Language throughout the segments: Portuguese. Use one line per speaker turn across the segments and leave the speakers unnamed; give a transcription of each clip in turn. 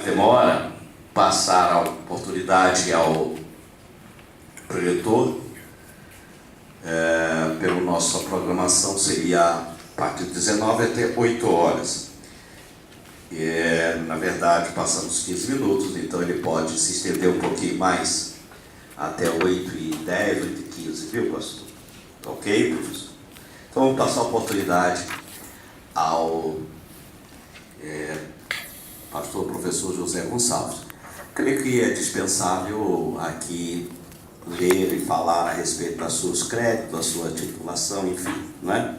Demora passar a oportunidade ao preletor. Pela nossa programação seria a partir de 19 até 8 horas. Na verdade, passamos 15 minutos, então ele pode se estender um pouquinho mais até 8h10, 8h15, viu, pastor? Ok, professor? Então vamos passar a oportunidade ao pastor professor José Gonçalves. Creio que é dispensável aqui ler e falar a respeito dos seus créditos, da sua titulação, enfim, não é?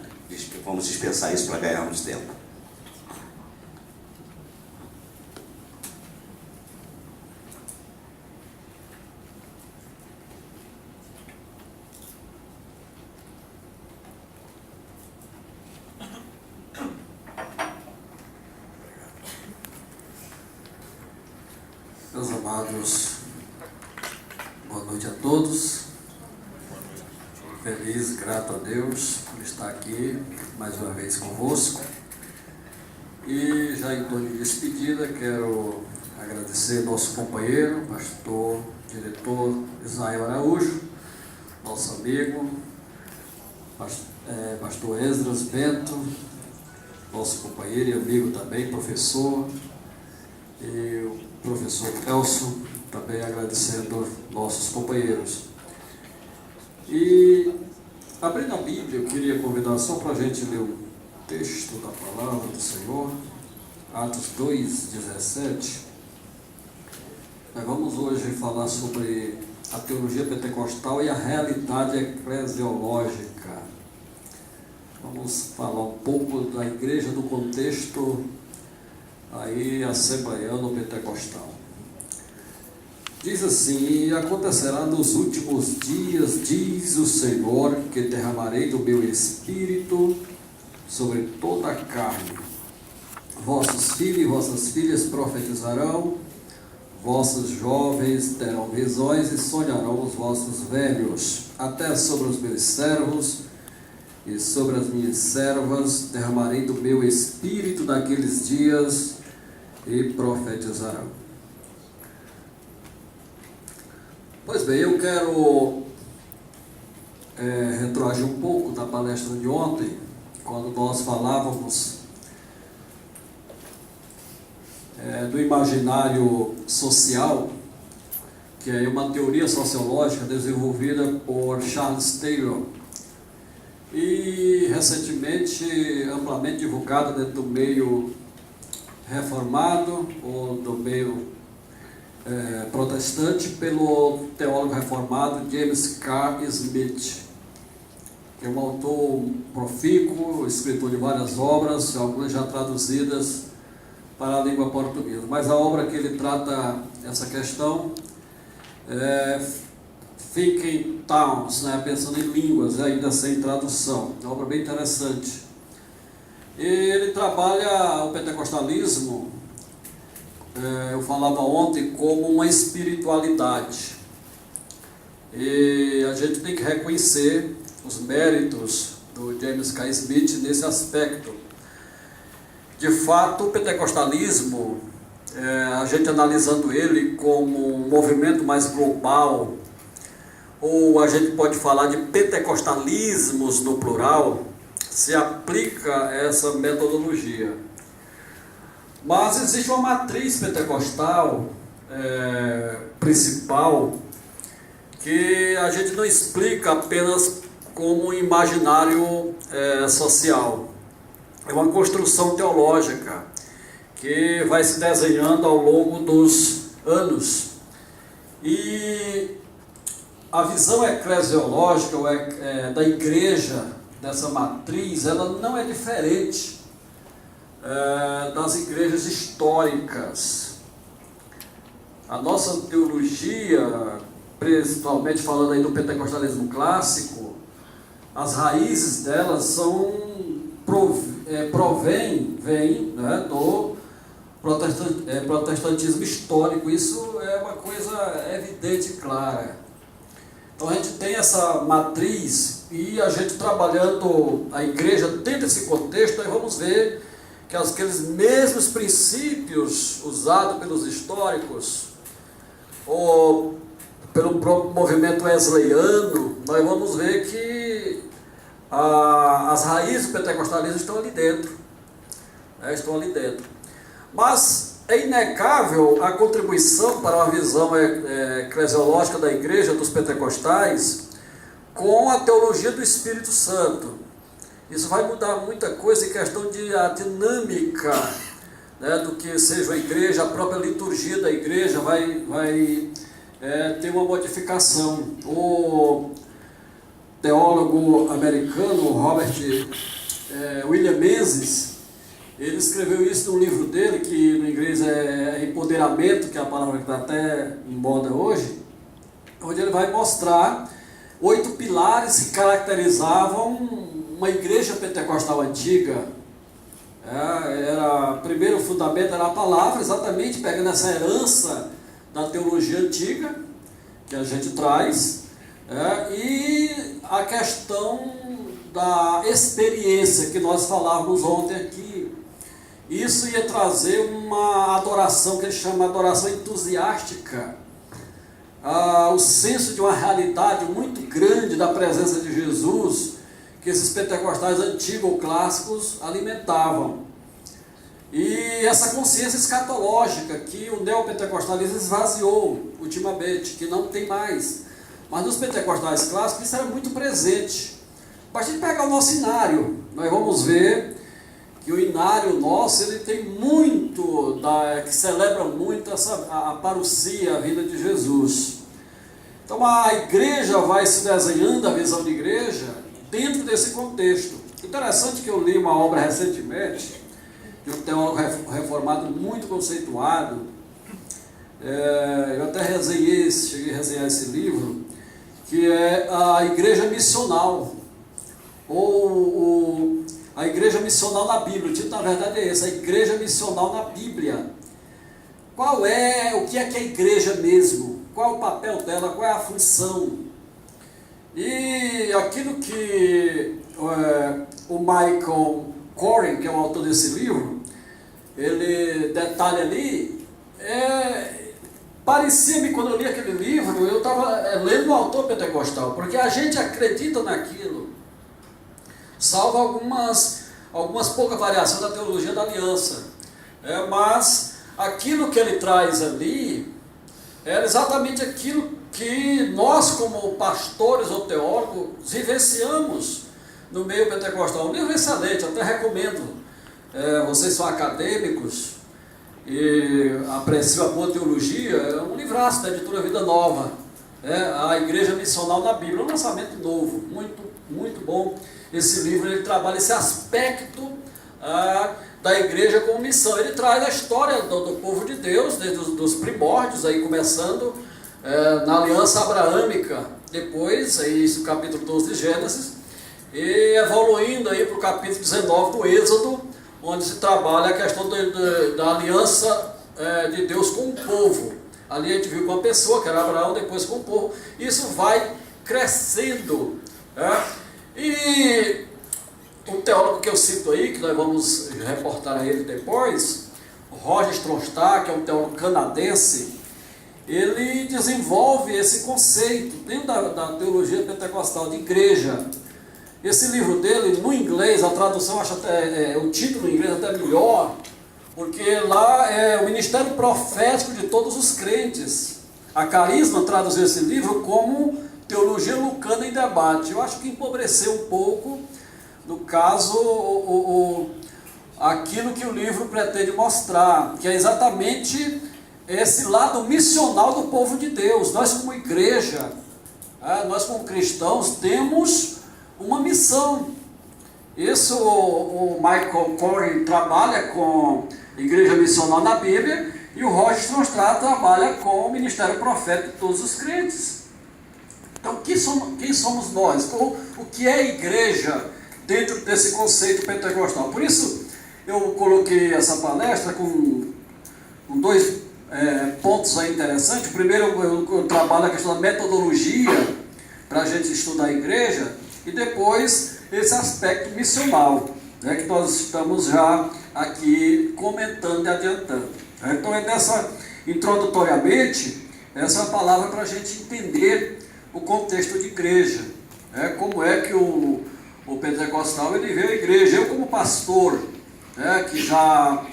Vamos dispensar isso para ganharmos tempo.
Meus amados, boa noite a todos. Feliz, grato a Deus por estar aqui mais uma vez convosco. E já em tom de despedida, quero agradecer nosso companheiro, pastor, diretor Israel Araújo, nosso amigo, pastor Esdras Bento, nosso companheiro e amigo também, professor, e o professor Elson, também agradecendo nossos companheiros. E, abrindo a Bíblia, eu queria convidar só para a gente ler o texto da palavra do Senhor, Atos 2:17. Nós vamos hoje falar sobre a teologia pentecostal e a realidade eclesiológica. Vamos falar um pouco da igreja no contexto aí assembleiano pentecostal. Diz assim: e acontecerá nos últimos dias, diz o Senhor, que derramarei do meu espírito sobre toda a carne. Vossos filhos e vossas filhas profetizarão, vossos jovens terão visões e sonharão os vossos velhos. Até sobre os meus servos e sobre as minhas servas derramarei do meu espírito naqueles dias e profetizarão. Pois bem, eu quero retroagir um pouco da palestra de ontem, quando nós falávamos do imaginário social, que é uma teoria sociológica desenvolvida por Charles Taylor e recentemente amplamente divulgada dentro do meio reformado ou do meio protestante pelo teólogo reformado James Carr Smith, que é um autor profícuo, escritor de várias obras, algumas já traduzidas para a língua portuguesa. Mas a obra que ele trata essa questão é Thinking Towns, né? Pensando em línguas, ainda sem tradução. É uma obra bem interessante. E ele trabalha o pentecostalismo, eu falava ontem, como uma espiritualidade. E a gente tem que reconhecer os méritos do James K. Smith nesse aspecto. De fato, o pentecostalismo, a gente analisando ele como um movimento mais global, ou a gente pode falar de pentecostalismos no plural, se aplica essa metodologia. Mas existe uma matriz pentecostal principal que a gente não explica apenas como um imaginário social. É uma construção teológica que vai se desenhando ao longo dos anos. E a visão eclesiológica da igreja, dessa matriz, ela não é diferente das igrejas históricas. A nossa teologia, principalmente falando aí do pentecostalismo clássico, as raízes delas vêm, né, do protestantismo histórico. Isso é uma coisa evidente e clara. Então a gente tem essa matriz e a gente trabalhando a igreja dentro desse contexto, aí vamos ver que aqueles mesmos princípios usados pelos históricos, ou pelo próprio movimento wesleyano, nós vamos ver que as raízes do pentecostalismo estão ali dentro. Estão ali dentro. Mas é inegável a contribuição para uma visão eclesiológica da igreja dos pentecostais com a teologia do Espírito Santo. Isso vai mudar muita coisa em questão de a dinâmica, né, do que seja a igreja, a própria liturgia da igreja vai ter uma modificação. O teólogo americano Robert William Menzies, ele escreveu isso no livro dele, que no inglês é empoderamento, que é a palavra que está até em moda hoje, onde ele vai mostrar 8 pilares que caracterizavam uma igreja pentecostal antiga. O primeiro fundamento era a palavra, exatamente pegando essa herança da teologia antiga que a gente traz, e a questão da experiência que nós falávamos ontem aqui. Isso ia trazer uma adoração que ele chama de adoração entusiástica, o senso de uma realidade muito grande da presença de Jesus, que esses pentecostais antigos ou clássicos alimentavam. E essa consciência escatológica que o neopentecostalismo esvaziou ultimamente, que não tem mais. Mas nos pentecostais clássicos isso era muito presente. Basta a gente pegar o nosso inário, nós vamos ver que o inário nosso ele tem muito, que celebra muito a parousia, a vida de Jesus. Então a igreja vai se desenhando, a visão de igreja, dentro desse contexto. Interessante que eu li uma obra recentemente, de um teólogo reformado muito conceituado, eu até cheguei a resenhar esse livro, que é a Igreja Missional, ou a Igreja Missional na Bíblia. O título na verdade é esse, a Igreja Missional na Bíblia. O que é a igreja mesmo? Qual é o papel dela? Qual é a função? E aquilo que o Michael Koren, que é o autor desse livro, ele detalha ali, parecia-me, quando eu li aquele livro, eu estava lendo um autor pentecostal, porque a gente acredita naquilo, salvo algumas poucas variações da teologia da aliança, mas aquilo que ele traz ali era exatamente aquilo que nós, como pastores ou teólogos, vivenciamos no meio pentecostal. Um livro excelente, até recomendo. Vocês são acadêmicos e apreciam a boa teologia, é um livraço da editora Vida Nova, a Igreja Missional na Bíblia, um lançamento novo, muito, muito bom. Esse livro ele trabalha esse aspecto da igreja como missão. Ele traz a história do povo de Deus, desde os primórdios, aí começando na aliança abraâmica, depois, isso capítulo 12 de Gênesis, e evoluindo aí para o capítulo 19 do Êxodo, onde se trabalha a questão da aliança de Deus com o povo. Ali a gente viu com a pessoa, que era Abraão, depois com o povo. Isso vai crescendo. E um teólogo que eu cito aí, que nós vamos reportar a ele depois, o Roger Stronstadt, que é um teólogo canadense, ele desenvolve esse conceito dentro da teologia pentecostal de igreja. Esse livro dele, no inglês, a tradução, acho até, o título em inglês até melhor, porque lá é o ministério profético de todos os crentes. A Carisma traduziu esse livro como Teologia Lucana em Debate. Eu acho que empobreceu um pouco, no caso, aquilo que o livro pretende mostrar, que é exatamente esse lado missional do povo de Deus. Nós como igreja, nós como cristãos, temos uma missão. Isso o Michael Koren trabalha com Igreja Missional na Bíblia, e o Roger Stronstadt trabalha com o Ministério Profético de todos os crentes. Então, quem somos nós? O que é igreja dentro desse conceito pentecostal? Por isso, eu coloquei essa palestra com dois pontos aí interessantes. Primeiro, eu trabalho a questão da metodologia para a gente estudar a igreja, e depois esse aspecto missional, que nós estamos já aqui comentando e adiantando. Então introdutoriamente, essa é uma palavra para a gente entender o contexto de igreja. Como é que o pentecostal ele vê a igreja. Eu como pastor, que já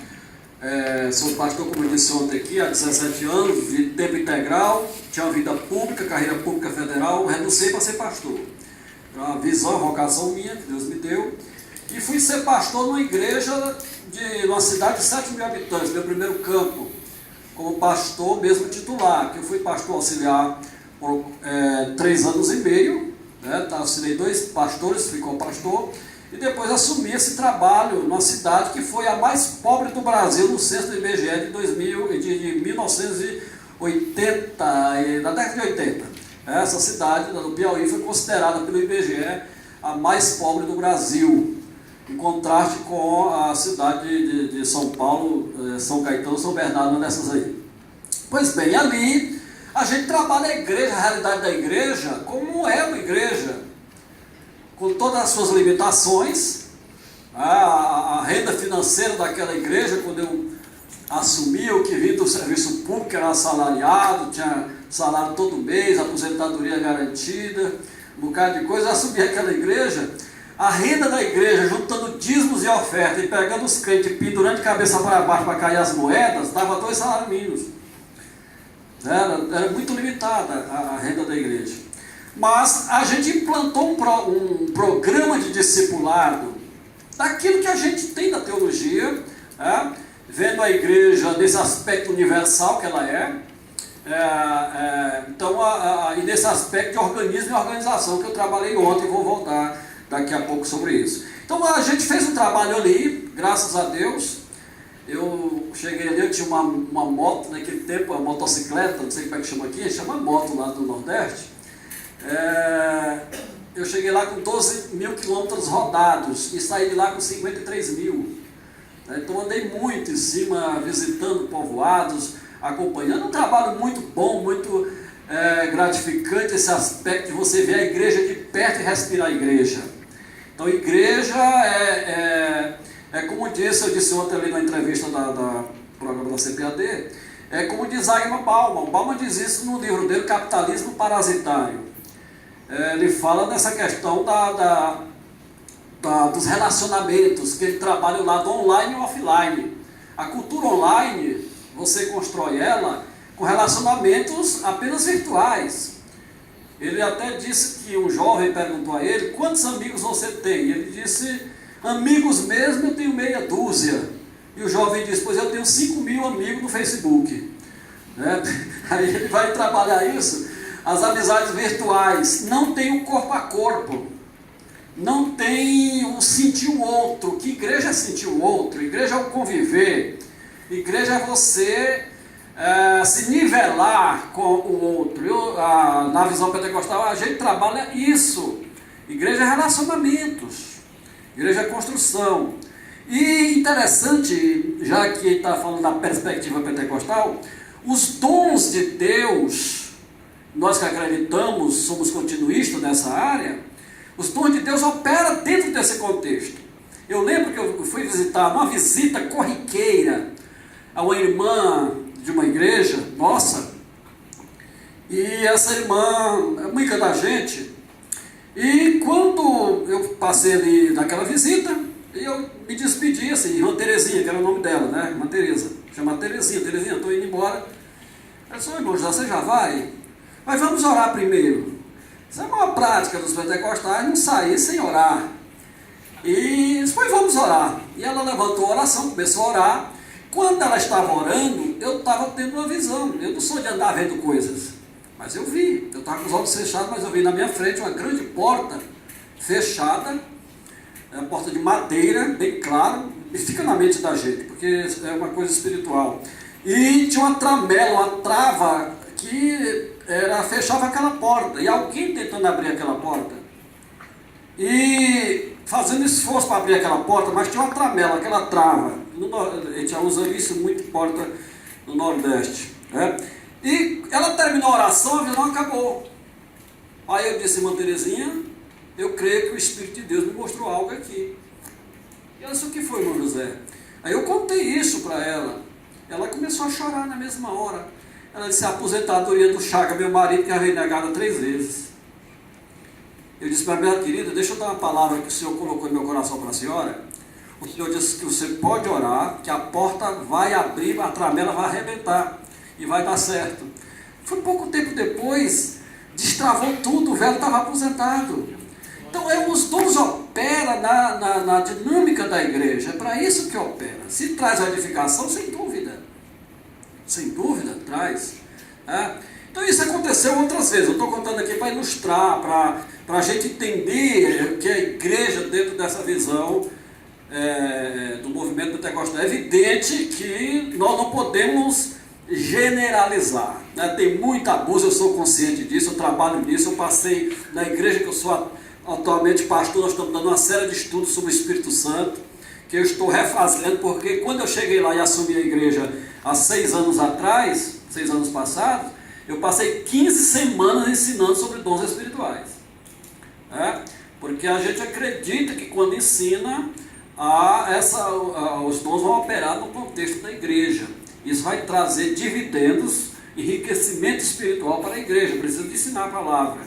sou pastor, como eu disse ontem aqui, há 17 anos, de tempo integral, tinha uma vida pública, carreira pública federal, renunciei para ser pastor. É uma visão, uma vocação minha, que Deus me deu. E fui ser pastor numa igreja de uma cidade de 7 mil habitantes, meu primeiro campo, como pastor mesmo titular, que eu fui pastor auxiliar por 3 anos e meio, auxiliei 2 pastores, fui co-pastor, e depois assumi esse trabalho numa cidade que foi a mais pobre do Brasil no censo do IBGE de 1980, da década de 80. Essa cidade do Piauí foi considerada pelo IBGE a mais pobre do Brasil, em contraste com a cidade de São Paulo, São Caetano, São Bernardo, uma dessas aí. Pois bem, ali a gente trabalha a igreja, a realidade da igreja, como é uma igreja, com todas as suas limitações. A renda financeira daquela igreja, quando eu assumi, eu que vim do serviço público, era assalariado, tinha salário todo mês, aposentadoria garantida, um bocado de coisa. Eu assumi aquela igreja, a renda da igreja, juntando dízimos e ofertas e pegando os crentes, pendurando de cabeça para baixo para cair as moedas, dava 2 salários mínimos. Era muito limitada a renda da igreja. Mas a gente implantou um programa de discipulado daquilo que a gente tem da teologia, vendo a igreja nesse aspecto universal que ela então, e nesse aspecto de organismo e organização que eu trabalhei ontem, e vou voltar daqui a pouco sobre isso. Então a gente fez um trabalho ali, graças a Deus. Eu cheguei ali, eu tinha uma moto naquele tempo, uma motocicleta, não sei como é que chama aqui, chama moto lá do Nordeste. Eu cheguei lá com 12 mil quilômetros rodados e saí de lá com 53 mil. Então andei muito em cima, visitando povoados, acompanhando. Um trabalho muito bom, muito gratificante esse aspecto de você ver a igreja de perto e respirar a igreja. Então igreja como eu disse ontem ali na entrevista do programa da CPAD, como diz Zygmunt Bauman. O Bauman diz isso no livro dele, Capitalismo Parasitário. Ele fala nessa questão dos relacionamentos, que ele trabalha o lado online e offline. A cultura online, você constrói ela com relacionamentos apenas virtuais. Ele até disse que um jovem perguntou a ele: quantos amigos você tem? Ele disse: amigos mesmo eu tenho meia dúzia. E o jovem disse: pois eu tenho 5 mil amigos no Facebook. Aí ele vai trabalhar isso. As amizades virtuais não tem um corpo a corpo, não tem um sentir o outro. Que igreja é sentir o outro? Igreja é o conviver, igreja é você se nivelar com o outro. Na visão pentecostal a gente trabalha isso. Igreja é relacionamentos, igreja é construção. E interessante, já que está falando da perspectiva pentecostal, os dons de Deus, nós que acreditamos, somos continuistas nessa área, os dons de Deus operam dentro desse contexto. Eu lembro que eu fui visitar, uma visita corriqueira, a uma irmã de uma igreja nossa, e essa irmã é amiga da gente, e quando eu passei ali naquela visita, eu me despedi assim, irmã Terezinha, que era o nome dela, né? Irmã Tereza, chama Terezinha, estou indo embora. Ela disse: irmão, você já vai? Mas vamos orar primeiro. Isso é uma prática dos pentecostais, não sair sem orar. E depois vamos orar. E ela levantou a oração, começou a orar. Quando ela estava orando, eu estava tendo uma visão. Eu não sou de andar vendo coisas, mas eu vi. Eu estava com os olhos fechados, mas eu vi na minha frente uma grande porta fechada, uma porta de madeira, bem claro, e fica na mente da gente, porque é uma coisa espiritual. E tinha uma tramela, uma trava que fechava aquela porta, e alguém tentando abrir aquela porta, e fazendo esforço para abrir aquela porta, mas tinha uma tramela, aquela trava. A gente já usa isso muito em porta no Nordeste, E ela terminou a oração, a visão acabou. Aí eu disse: irmã Terezinha, eu creio que o Espírito de Deus me mostrou algo aqui. E ela disse: o que foi, irmão José? Aí eu contei isso para ela. Ela começou a chorar na mesma hora. Ela disse: a aposentadoria do Chaga, meu marido, que já veio negada 3 vezes. Eu disse para minha querida: deixa eu dar uma palavra que o Senhor colocou no meu coração para a senhora. O Senhor disse que você pode orar, que a porta vai abrir, a tramela vai arrebentar e vai dar certo. Foi pouco tempo depois, destravou tudo, o velho estava aposentado. Então os dons operam na dinâmica da igreja, é para isso que opera. Se traz a edificação, sem dúvida traz. Então isso aconteceu outras vezes, eu estou contando aqui para ilustrar, para a gente entender que a igreja, dentro dessa visão do movimento pentecostal, é evidente que nós não podemos generalizar, né? Tem muito abuso, eu sou consciente disso, eu trabalho nisso, eu passei na igreja que eu sou atualmente pastor, nós estamos dando uma série de estudos sobre o Espírito Santo, que eu estou refazendo, porque quando eu cheguei lá e assumi a igreja há 6 anos atrás, 6 anos passados, eu passei 15 semanas ensinando sobre dons espirituais, porque a gente acredita que quando ensina, os dons vão operar no contexto da igreja. Isso vai trazer dividendos, enriquecimento espiritual para a igreja. Precisa de ensinar a palavra,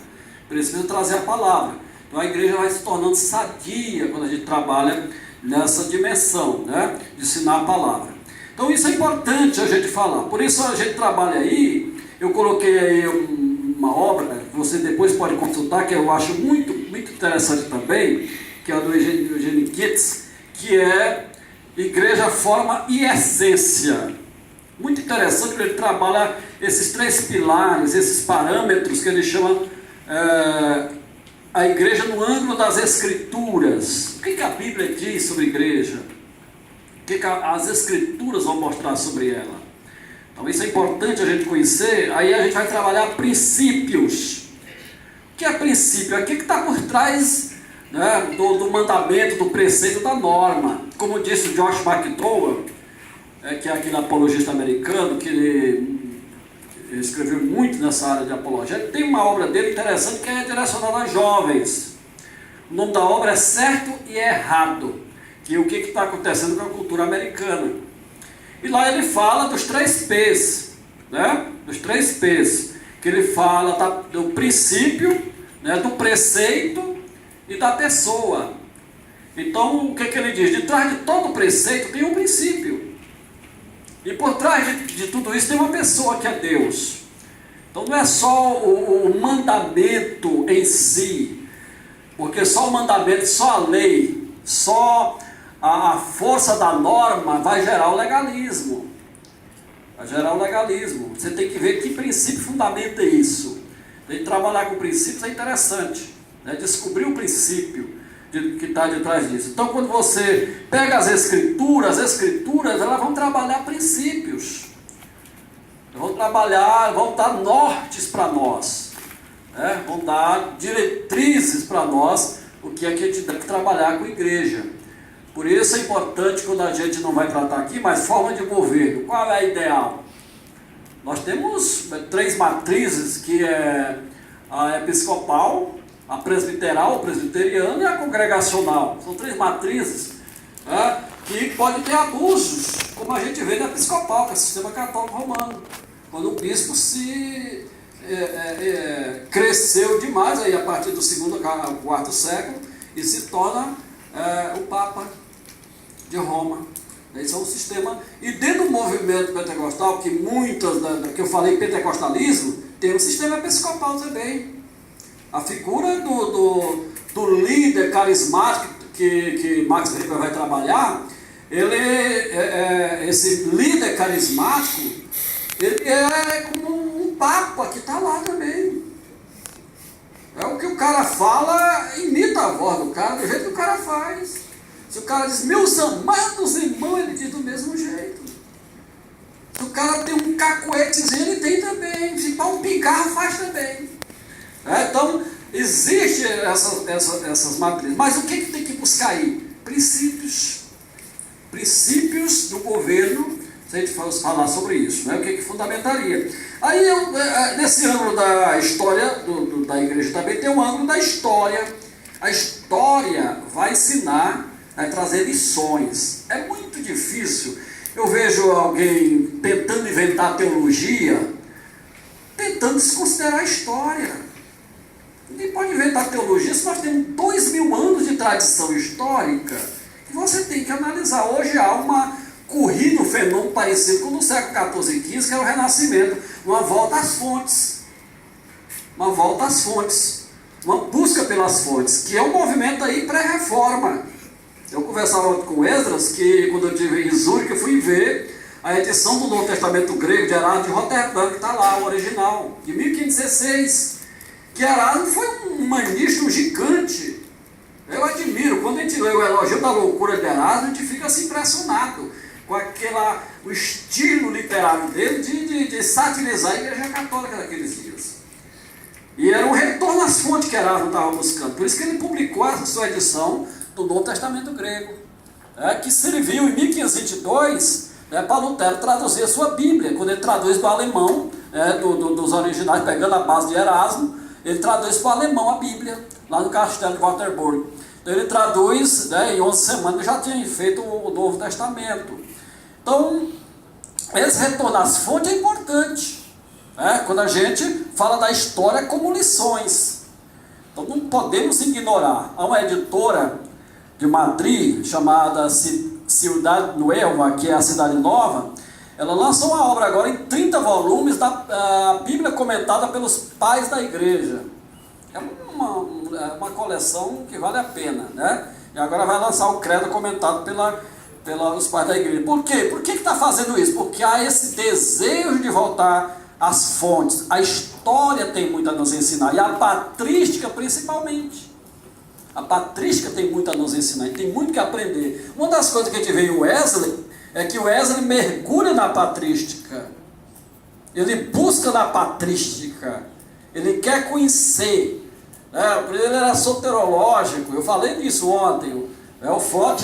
precisa trazer a palavra. Então a igreja vai se tornando sadia quando a gente trabalha nessa dimensão, né, de ensinar a palavra. Então isso é importante a gente falar. Por isso a gente trabalha aí. Eu coloquei aí uma obra que você depois pode consultar, que eu acho muito, muito interessante também, que é a do Eugene Kitts, que é Igreja, Forma e Essência. Muito interessante, que ele trabalha esses 3 pilares, esses parâmetros que ele chama a igreja no ângulo das Escrituras. O que a Bíblia diz sobre a igreja? O que as Escrituras vão mostrar sobre ela? Então isso é importante a gente conhecer. Aí a gente vai trabalhar princípios. O que é princípio? O que está por trás, né, do mandamento, do preceito, da norma? Como disse o Josh McDowell, que é aquele apologista americano, que ele escreveu muito nessa área de apologética. Tem uma obra dele interessante que é direcionada a jovens. O nome da obra é Certo e Errado, que é o que está acontecendo com a cultura americana. E lá ele fala dos 3 P's, né? Dos 3 P's, que ele fala do princípio, né, do preceito e da pessoa. Então o que ele diz? De trás de todo preceito tem um princípio. E por trás de tudo isso tem uma pessoa, que é Deus. Então não é só o mandamento em si, porque só o mandamento, só a lei, só a força da norma vai gerar o legalismo. Vai gerar o legalismo. Você tem que ver que princípio fundamenta isso. Tem que trabalhar com princípios, é interessante, né? Descobrir o princípio que está de trás disso. Então quando você pega as escrituras elas vão trabalhar princípios, vão dar nortes para nós, né? Vão dar diretrizes para nós, o que é que a gente tem que trabalhar com a igreja. Por isso é importante, quando a gente não vai tratar aqui, mas forma de governo, qual é a ideal? Nós temos 3 matrizes, que é a episcopal, a presbiteral, a presbiteriana e a congregacional. São 3 matrizes, né, que podem ter abusos, como a gente vê na episcopal, que é o sistema católico romano, quando o bispo cresceu demais aí, a partir do 2º ao 4º século, e se torna o Papa de Roma. Esse é um sistema. E dentro do movimento pentecostal, que que eu falei pentecostalismo, tem um sistema episcopal também. A figura do líder carismático que Max Weber vai trabalhar, esse líder carismático, ele é como um papa que está lá também. É o que o cara fala, imita a voz do cara, do jeito que o cara faz. Se o cara diz, meus amados irmãos, ele diz do mesmo jeito. Se o cara tem um cacuetezinho, ele tem também. Se pá, um pigarro, faz também. Então, existem essas matrizes. Mas o que tem que buscar aí? Princípios. Princípios do governo, se a gente fosse falar sobre isso, né? O que fundamentaria? Aí, nesse ângulo da história da igreja também, tem um ângulo da história. A história vai ensinar, vai trazer lições. É muito muito difícil. Eu vejo alguém tentando inventar teologia, tentando desconsiderar a história. Ninguém pode inventar teologia se nós temos 2000 anos de tradição histórica. E você tem que analisar. Hoje há uma corrida, um fenômeno parecido com no século XIV e XV, que era o Renascimento. Uma volta às fontes. Uma volta às fontes. Uma busca pelas fontes, que é um movimento aí pré-reforma. Eu conversava ontem com o Esdras, que quando eu estive em Zurique, eu fui ver a edição do Novo Testamento grego de Erasmo de Roterdã, que está lá, o original, de 1516. Que Erasmo foi um humanista, um gigante. Eu admiro, quando a gente lê o Elogio da Loucura de Erasmo, a gente fica assim impressionado com o estilo literário dele de satirizar a Igreja Católica daqueles dias. E era um retorno às fontes que Erasmo estava buscando. Por isso que ele publicou a sua edição do Novo Testamento grego, que serviu em 1522 para Lutero traduzir a sua Bíblia. Quando ele traduz do alemão, dos originais, pegando a base de Erasmo, ele traduz para o alemão a Bíblia, lá no castelo de Waterburg. Então ele traduz, em 11 semanas já tinha feito o Novo Testamento. Então, esse retorno às fontes é importante, quando a gente fala da história como lições. Então não podemos ignorar. Há uma editora de Madrid, chamada Ciudad Nueva, que é a Cidade Nova. Ela lançou uma obra agora em 30 volumes da Bíblia comentada pelos pais da igreja. É uma coleção que vale a pena, E agora vai lançar o credo comentado pelos pais da igreja. Por quê? Por que está fazendo isso? Porque há esse desejo de voltar às fontes. A história tem muito a nos ensinar, e a patrística principalmente. A patrística tem muito a nos ensinar, e tem muito que aprender. Uma das coisas que a gente vê em Wesley é que Wesley mergulha na patrística. Ele busca na patrística. Ele quer conhecer. Ele era soterológico. Eu falei disso ontem. O Fort,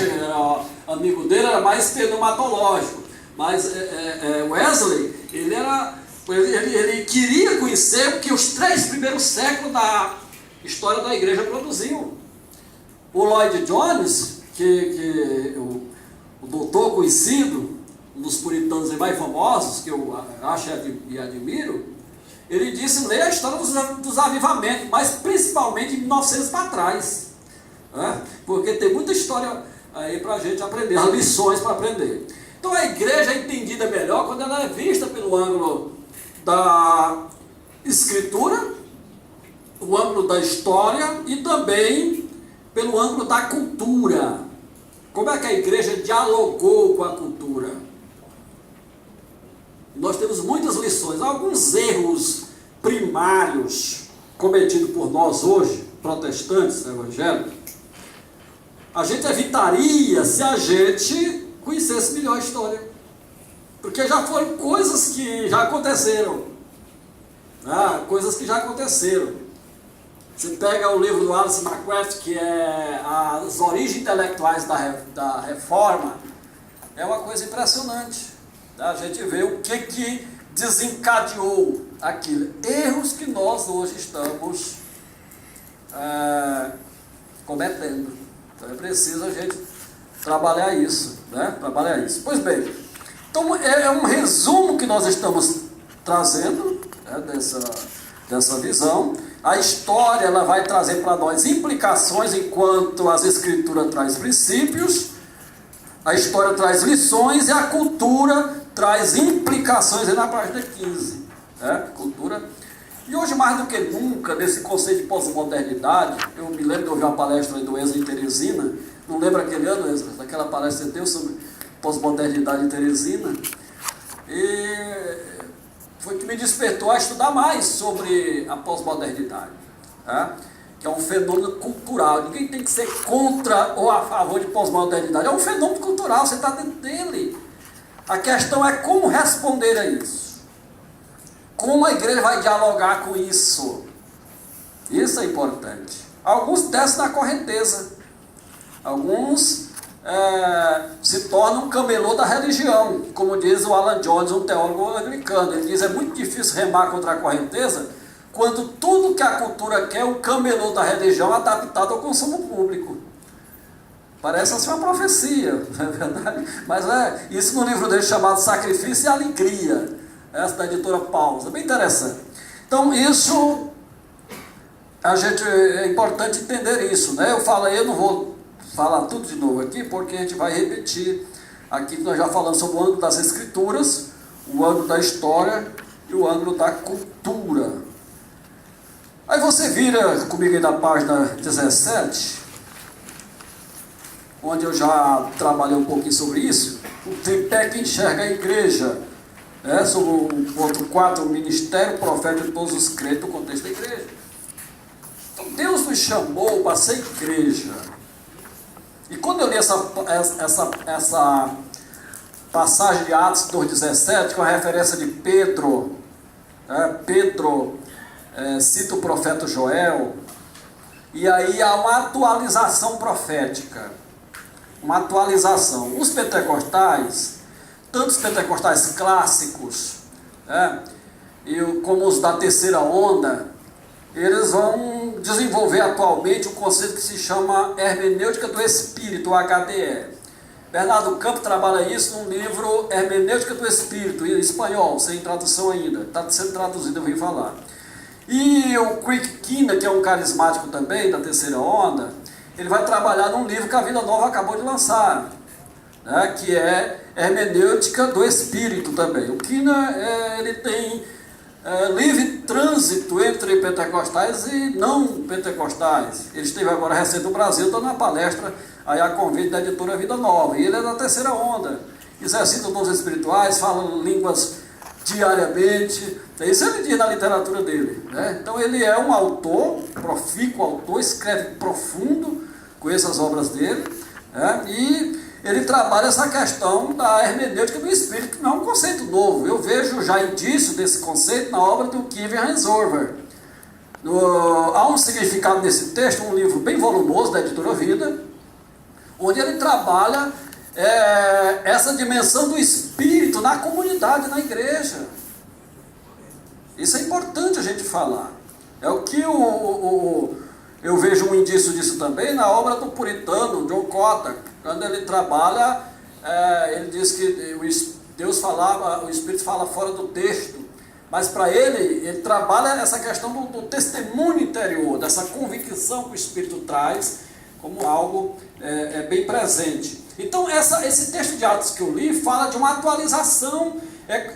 amigo dele, era mais pneumatológico. Mas Wesley, ele queria conhecer o que os 3 primeiros séculos da história da igreja produziu. O Lloyd Jones, o doutor conhecido, um dos puritanos mais famosos, que eu acho e admiro, ele disse: leia a história dos avivamentos, mas principalmente de 1900 para trás, porque tem muita história aí para a gente aprender, as lições para aprender. Então a igreja é entendida melhor quando ela é vista pelo ângulo da escritura, o ângulo da história e também pelo ângulo da cultura. Como é que a igreja dialogou com a cultura? Nós temos muitas lições, alguns erros primários cometidos por nós hoje, protestantes, evangélicos. A gente evitaria se a gente conhecesse melhor a história, porque já foram coisas que já aconteceram, coisas que já aconteceram. Você pega o livro do Alice McCraft, que é as origens intelectuais da reforma, é uma coisa impressionante. A gente vê o que desencadeou aquilo. Erros que nós hoje estamos cometendo. Então é preciso a gente trabalhar isso. Trabalhar isso. Pois bem, então é um resumo que nós estamos trazendo dessa visão. A história ela vai trazer para nós implicações, enquanto as escrituras traz princípios, a história traz lições e a cultura traz implicações aí na página 15. Cultura. E hoje, mais do que nunca, nesse conceito de pós-modernidade, eu me lembro de ouvir uma palestra do Ezra em Teresina. Não lembro aquele ano, Ezra, daquela palestra que você deu sobre pós-modernidade em Teresina. E foi que me despertou a estudar mais sobre a pós-modernidade, que é um fenômeno cultural. Ninguém tem que ser contra ou a favor de pós-modernidade. É um fenômeno cultural, você está dentro dele. A questão é como responder a isso. Como a igreja vai dialogar com isso. Isso é importante. Alguns descem na correnteza. Alguns se tornam camelô da religião, como diz o Alan Jones, um teólogo anglicano. Ele diz: é muito difícil remar contra a correnteza quando tudo que a cultura quer é o camelô da religião adaptado ao consumo público. Parece assim uma profecia, não é verdade? Mas é isso no livro dele chamado Sacrifício e Alegria, essa da editora Paulus, é bem interessante. Então isso, é importante entender isso, né? Eu não vou falar tudo de novo aqui, porque a gente vai repetir aqui que nós já falamos sobre o ângulo das escrituras, o ângulo da história e o ângulo da cultura. Aí você vira comigo aí na página 17, onde eu já trabalhei um pouquinho sobre isso, o tripé que enxerga a igreja, sobre o ponto 4, o ministério profético de todos os crentes no contexto da igreja. Então Deus nos chamou para ser igreja. E quando eu li essa passagem de Atos 2,17, com a referência de Pedro, cita o profeta Joel, e aí há uma atualização profética, uma atualização. Os pentecostais, tanto os pentecostais clássicos, como os da terceira onda, eles vão desenvolver atualmente um conceito que se chama hermenêutica do Espírito, HDE. Bernardo Campos trabalha isso num livro Hermenêutica do Espírito, em espanhol, sem tradução ainda, está sendo traduzido, eu vim falar. E o Craig Keener, que é um carismático também, da terceira onda, ele vai trabalhar num livro que a Vida Nova acabou de lançar, que é Hermenêutica do Espírito também. O Keener, ele tem livre trânsito entre pentecostais e não pentecostais. Ele esteve agora recente no Brasil, dando uma palestra aí a convite da editora Vida Nova, e ele é da terceira onda, exercita dons espirituais, fala línguas diariamente, isso ele diz na literatura dele, Então ele é um autor, profícuo autor, escreve profundo, conheço as obras dele, e ele trabalha essa questão da hermenêutica do Espírito, que não é um conceito novo. Eu vejo já indício desse conceito na obra do Kevin Hansover. Há um significado nesse texto, um livro bem volumoso da editora Vida, onde ele trabalha essa dimensão do Espírito na comunidade, na igreja. Isso é importante a gente falar. É o que eu vejo um indício disso também na obra do puritano John Cotter, quando ele trabalha, ele diz que Deus falava, o Espírito fala fora do texto, mas para ele trabalha essa questão do testemunho interior, dessa convicção que o Espírito traz como algo bem presente. Então esse texto de Atos que eu li fala de uma atualização,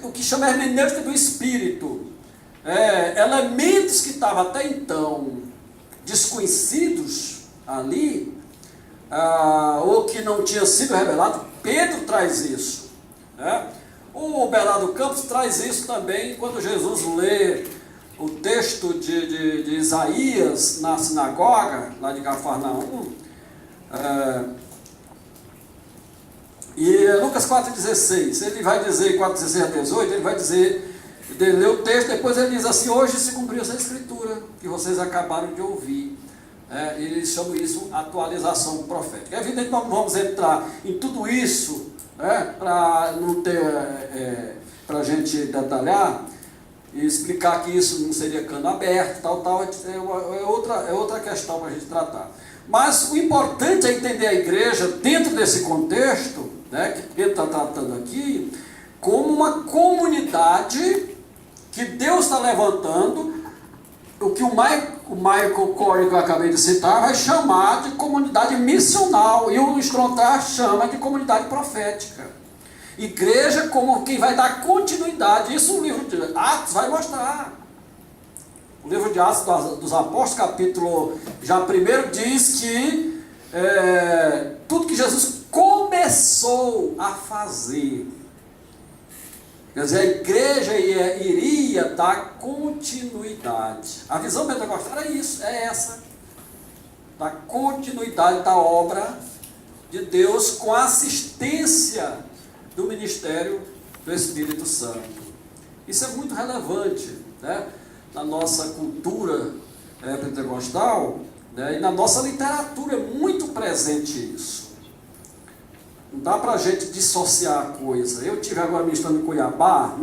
o que chama hermenêutica do Espírito, elementos que estavam até então desconhecidos ali, ou que não tinha sido revelado. Pedro traz isso, O Bernardo Campos traz isso também quando Jesus lê o texto de Isaías na sinagoga, lá de Cafarnaum, e Lucas 4,16, ele vai dizer, 4,16 a 18, ele vai dizer, ele lê o texto, depois ele diz assim: hoje se cumpriu essa escritura que vocês acabaram de ouvir. E eles chamam isso atualização profética. É evidente que nós não vamos entrar em tudo isso, para não ter, para a gente detalhar e explicar que isso não seria cano aberto, tal, é outra questão para a gente tratar. Mas o importante é entender a igreja dentro desse contexto, que ele está tratando aqui, como uma comunidade que Deus está levantando, o que o Michael Corey, que eu acabei de citar, vai chamar de comunidade missional, e o Strontar chama de comunidade profética. Igreja como quem vai dar continuidade. Isso o livro de Atos vai mostrar. O livro de Atos dos Apóstolos, capítulo já primeiro, diz que tudo que Jesus começou a fazer, quer dizer, a igreja iria dar continuidade. A visão pentecostal é isso, essa, da continuidade da obra de Deus com a assistência do ministério do Espírito Santo. Isso é muito relevante, na nossa cultura pentecostal, e na nossa literatura é muito presente isso. Não dá para a gente dissociar a coisa. Eu estive agora ministrando em Cuiabá,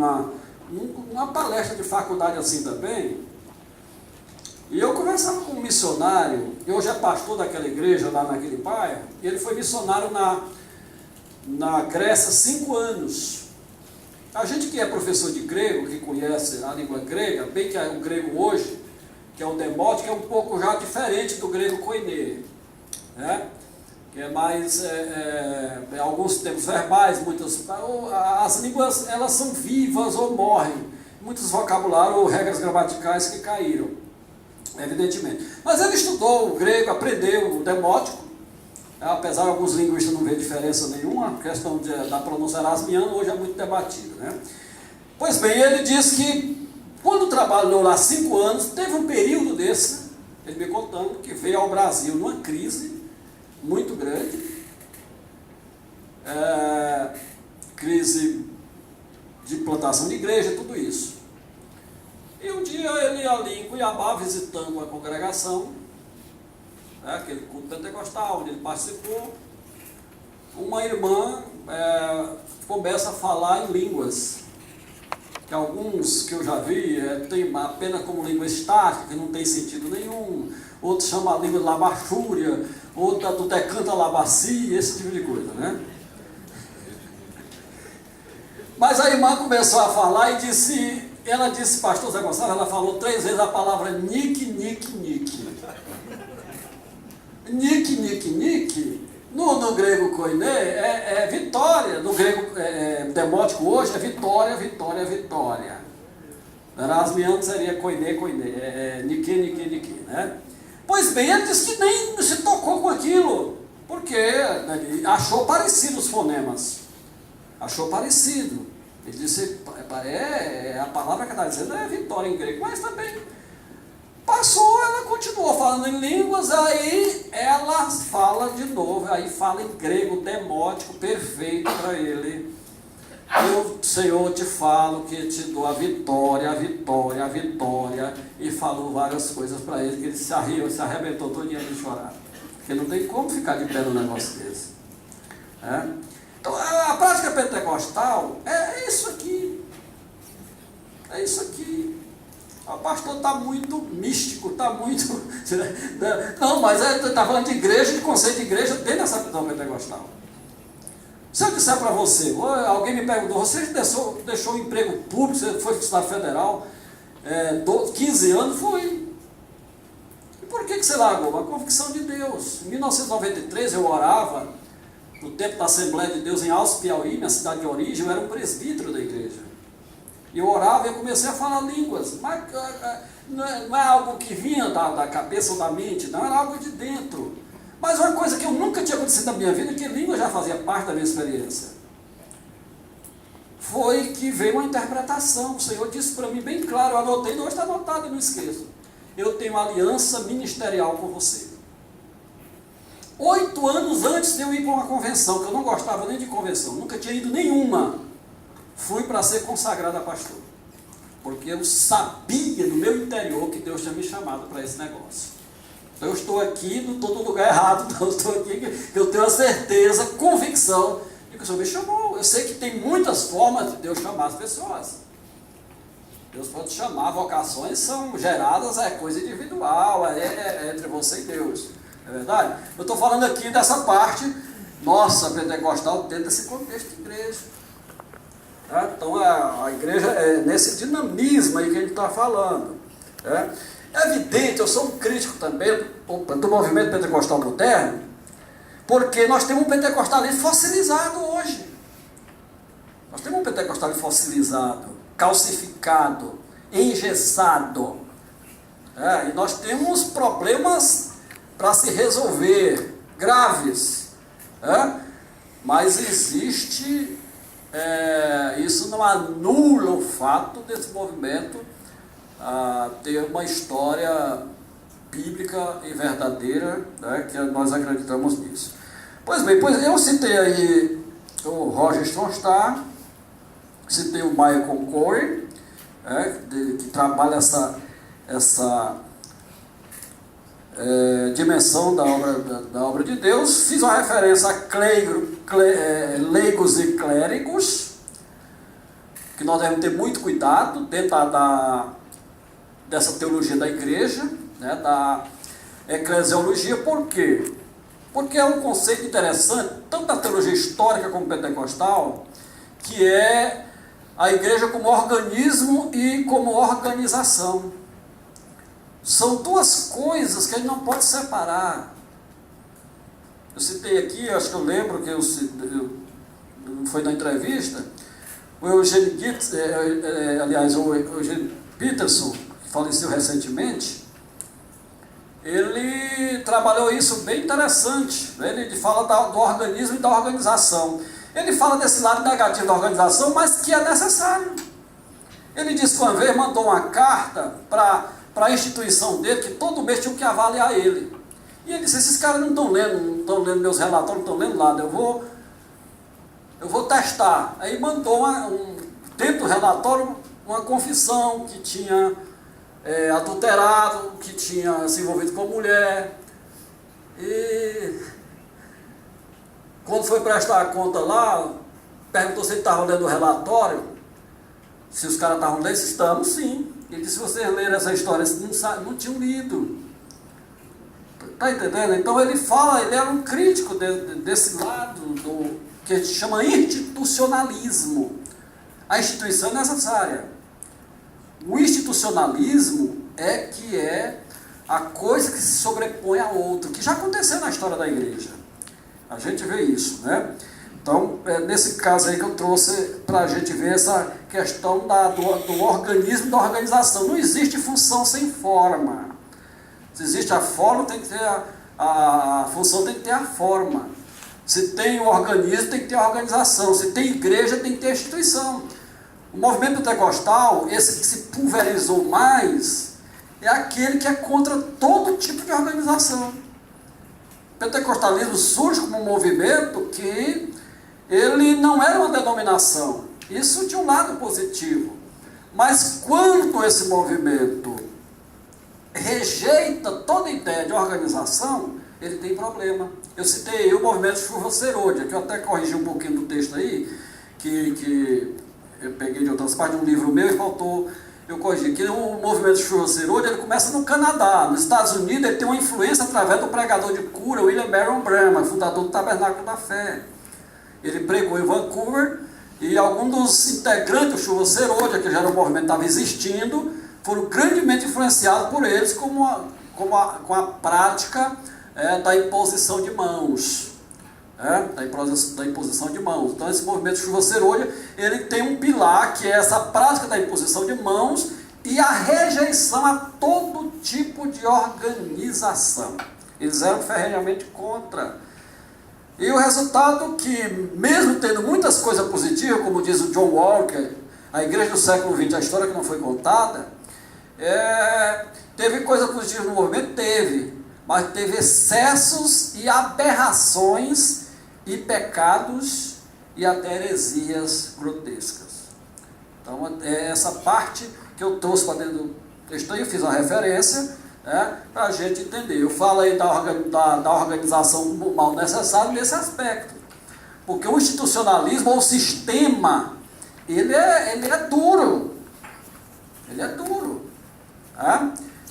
numa palestra de faculdade assim também, E eu conversava com um missionário, que hoje é pastor daquela igreja lá naquele bairro, e ele foi missionário na Grécia 5 anos. A gente que é professor de grego, que conhece a língua grega, bem que o grego hoje, que é o demótico, é um pouco já diferente do grego koiné, né? Que é mais, alguns tempos verbais, as línguas elas são vivas ou morrem, muitos vocabulários ou regras gramaticais que caíram, evidentemente. Mas ele estudou o grego, aprendeu o demótico, apesar de alguns linguistas não verem diferença nenhuma, a questão da pronúncia erasmiana hoje é muito debatida, né? Pois bem, ele diz que quando trabalhou lá 5 anos, teve um período desse, ele me contando, que veio ao Brasil numa crise muito grande, crise de plantação de igreja, tudo isso. E um dia ele ali em Cuiabá, visitando uma congregação, aquele culto pentecostal, onde ele participou, uma irmã começa a falar em línguas, que alguns que eu já vi tem apenas como língua estática, que não tem sentido nenhum, outros chamam a língua de labachúria, outra do decanta labaci, esse tipo de coisa, né? Mas a irmã começou a falar e ela disse, pastor Zé Gonçalves, ela falou 3 vezes a palavra nique, nique, nique. Nique, nique, nique, no grego koiné é vitória, no grego demótico hoje é vitória, vitória, vitória. Erasmiano seria koiné, koiné, nique, nique, nique, né? Pois bem, ele disse que nem se tocou com aquilo, porque ele achou parecido os fonemas, achou parecido. Ele disse, a palavra que está dizendo é vitória em grego, mas também passou, ela continuou falando em línguas, aí ela fala de novo, aí fala em grego demótico, perfeito para ele. Eu, Senhor, te falo que te dou a vitória, a vitória, a vitória, e falou várias coisas para ele, que ele se arrebentou todo dia de chorar, porque não tem como ficar de pé num negócio desse. Então, a prática pentecostal é isso aqui, é isso aqui. O pastor está muito místico, está muito... Não, mas ele está falando de igreja, de conceito de igreja dentro dessa visão pentecostal. Se eu disser para você, alguém me perguntou, você deixou o emprego público, você foi estudar federal, 15 anos, foi. E por que você largou? Uma convicção de Deus. Em 1993 eu orava, no tempo da Assembleia de Deus em Alves, Piauí, minha cidade de origem, eu era um presbítero da igreja. E eu orava e eu comecei a falar línguas, mas não é algo que vinha da cabeça ou da mente, não, era algo de dentro. Mas uma coisa que eu nunca tinha acontecido na minha vida, que língua já fazia parte da minha experiência, foi que veio uma interpretação. O Senhor disse para mim bem claro, eu anotei, hoje está anotado e não esqueço. Eu tenho aliança ministerial com você. 8 anos antes de eu ir para uma convenção, que eu não gostava nem de convenção, nunca tinha ido nenhuma, fui para ser consagrado a pastor. Porque eu sabia no meu interior que Deus tinha me chamado para esse negócio. Eu estou aqui, não estou no lugar errado, não, eu estou aqui, eu tenho a certeza, convicção, de que o Senhor me chamou. Eu sei que tem muitas formas de Deus chamar as pessoas. Deus pode chamar, vocações são geradas, é coisa individual, é entre você e Deus. É verdade? Eu estou falando aqui dessa parte, nossa, pentecostal, dentro desse contexto de igreja. Tá? Então a igreja é nesse dinamismo aí que a gente está falando. É evidente, eu sou um crítico também do movimento pentecostal moderno, porque nós temos um pentecostalismo fossilizado hoje. Nós temos um pentecostalismo fossilizado, calcificado, engessado. E nós temos problemas para se resolver, graves. Mas existe, isso não anula o fato desse movimento ter uma história bíblica e verdadeira, que nós acreditamos nisso. Pois bem, eu citei aí o Roger Stronstadt, citei o Michael Corey, que trabalha essa dimensão da obra de Deus. Fiz uma referência a leigos e clérigos, que nós devemos ter muito cuidado dentro dessa teologia da igreja, né, da eclesiologia. Por quê? Porque é um conceito interessante, tanto da teologia histórica como pentecostal, que é a igreja como organismo e como organização. São duas coisas que a gente não pode separar. Eu citei aqui, acho que eu lembro que foi na entrevista, o Eugene Peterson, que faleceu recentemente, ele trabalhou isso bem interessante. Ele fala do organismo e da organização. Ele fala desse lado negativo da organização, mas que é necessário. Ele disse que uma vez mandou uma carta para a instituição dele, que todo mês tinha que avaliar ele. E ele disse, esses caras não estão lendo meus relatórios, não estão lendo nada, eu vou testar. Aí mandou dentro do relatório uma confissão que tinha adulterado, que tinha se envolvido com a mulher. E quando foi prestar a conta lá, perguntou se ele estava lendo o relatório, se os caras estavam lendo, se estamos, sim. Ele disse, se vocês leram essa história, não tinham lido. Está entendendo? Então ele era um crítico desse lado que a gente chama institucionalismo. A instituição é necessária. O institucionalismo é a coisa que se sobrepõe a outra, que já aconteceu na história da igreja. A gente vê isso, né? Então, é nesse caso aí que eu trouxe para a gente ver essa questão do organismo e da organização. Não existe função sem forma. Se existe a forma, tem que ter a função, tem que ter a forma. Se tem o organismo, tem que ter a organização. Se tem igreja, tem que ter a instituição. O movimento pentecostal, esse que se pulverizou mais, é aquele que é contra todo tipo de organização. O pentecostalismo surge como um movimento que ele não era uma denominação. Isso de um lado positivo. Mas quando esse movimento rejeita toda ideia de organização, ele tem problema. Eu citei aí o movimento Chuva Serôdia, que eu até corrigi um pouquinho do texto aí, que eu peguei de outras partes de um livro meu e faltou eu corrigi. Que o movimento Chuva Serôdia, ele começa no Canadá. Nos Estados Unidos ele tem uma influência através do pregador de cura, William Barron Branham, fundador do Tabernáculo da Fé. Ele pregou em Vancouver e alguns dos integrantes do Chuva Serôdia, que já era um movimento que estava existindo, foram grandemente influenciados por eles com a prática da imposição de mãos. Da imposição de mãos. Então esse movimento Chuva Serôdia, ele tem um pilar que é essa prática da imposição de mãos e a rejeição a todo tipo de organização. Eles eram ferrenhamente contra. E o resultado que, mesmo tendo muitas coisas positivas, como diz o John Walker, a igreja do século XX, a história que não foi contada, teve coisa positiva no movimento? Teve, mas teve excessos e aberrações e pecados e até heresias grotescas. Então é essa parte que eu trouxe para dentro do texto aí, eu fiz uma referência, para a gente entender. Eu falo aí da organização mal necessária nesse aspecto, porque o institucionalismo ou o sistema, ele é duro,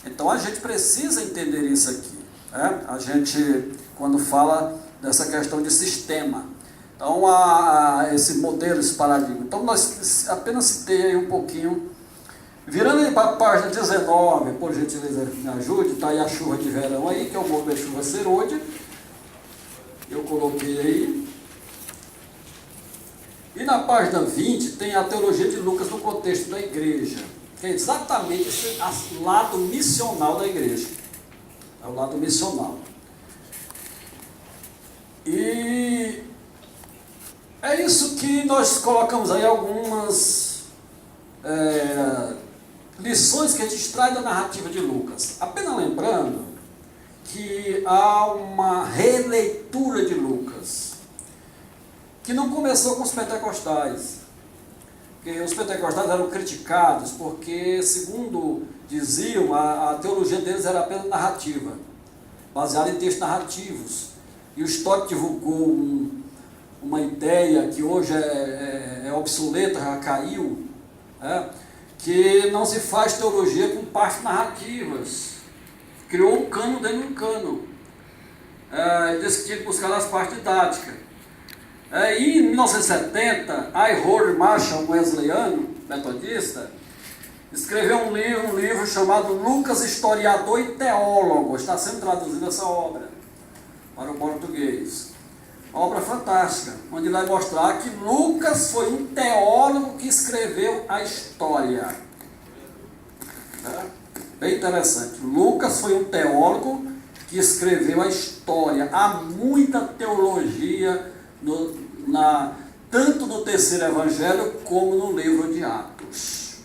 então a gente precisa entender isso aqui, a gente, quando fala dessa questão de sistema, então esse modelo, esse paradigma. Então nós apenas citei aí um pouquinho. Virando aí para a página 19, por gentileza me ajude, está aí a chuva de verão aí, que é o movimento Chuva Serôdia, eu coloquei aí. E na página 20 tem a teologia de Lucas no contexto da igreja, que é exatamente esse lado missional da igreja. É o lado missional. E é isso que nós colocamos aí algumas lições que a gente extrai da narrativa de Lucas. Apenas lembrando que há uma releitura de Lucas, que não começou com os pentecostais. Porque os pentecostais eram criticados porque, segundo diziam, a teologia deles era apenas narrativa, baseada em textos narrativos. E o histórico divulgou uma ideia que hoje é obsoleta, já caiu, que não se faz teologia com partes narrativas. criou um cano dentro de um cano. Ele disse que tinha que buscar as partes didáticas. E em 1970, I. Marshall, um wesleyano, metodista, escreveu um livro chamado Lucas, Historiador e Teólogo. Está sendo traduzida essa obra para o português. Obra fantástica, onde ele vai mostrar que Lucas foi um teólogo que escreveu a história. Bem interessante. Lucas foi um teólogo que escreveu a história. Há muita teologia tanto no terceiro evangelho como no livro de Atos.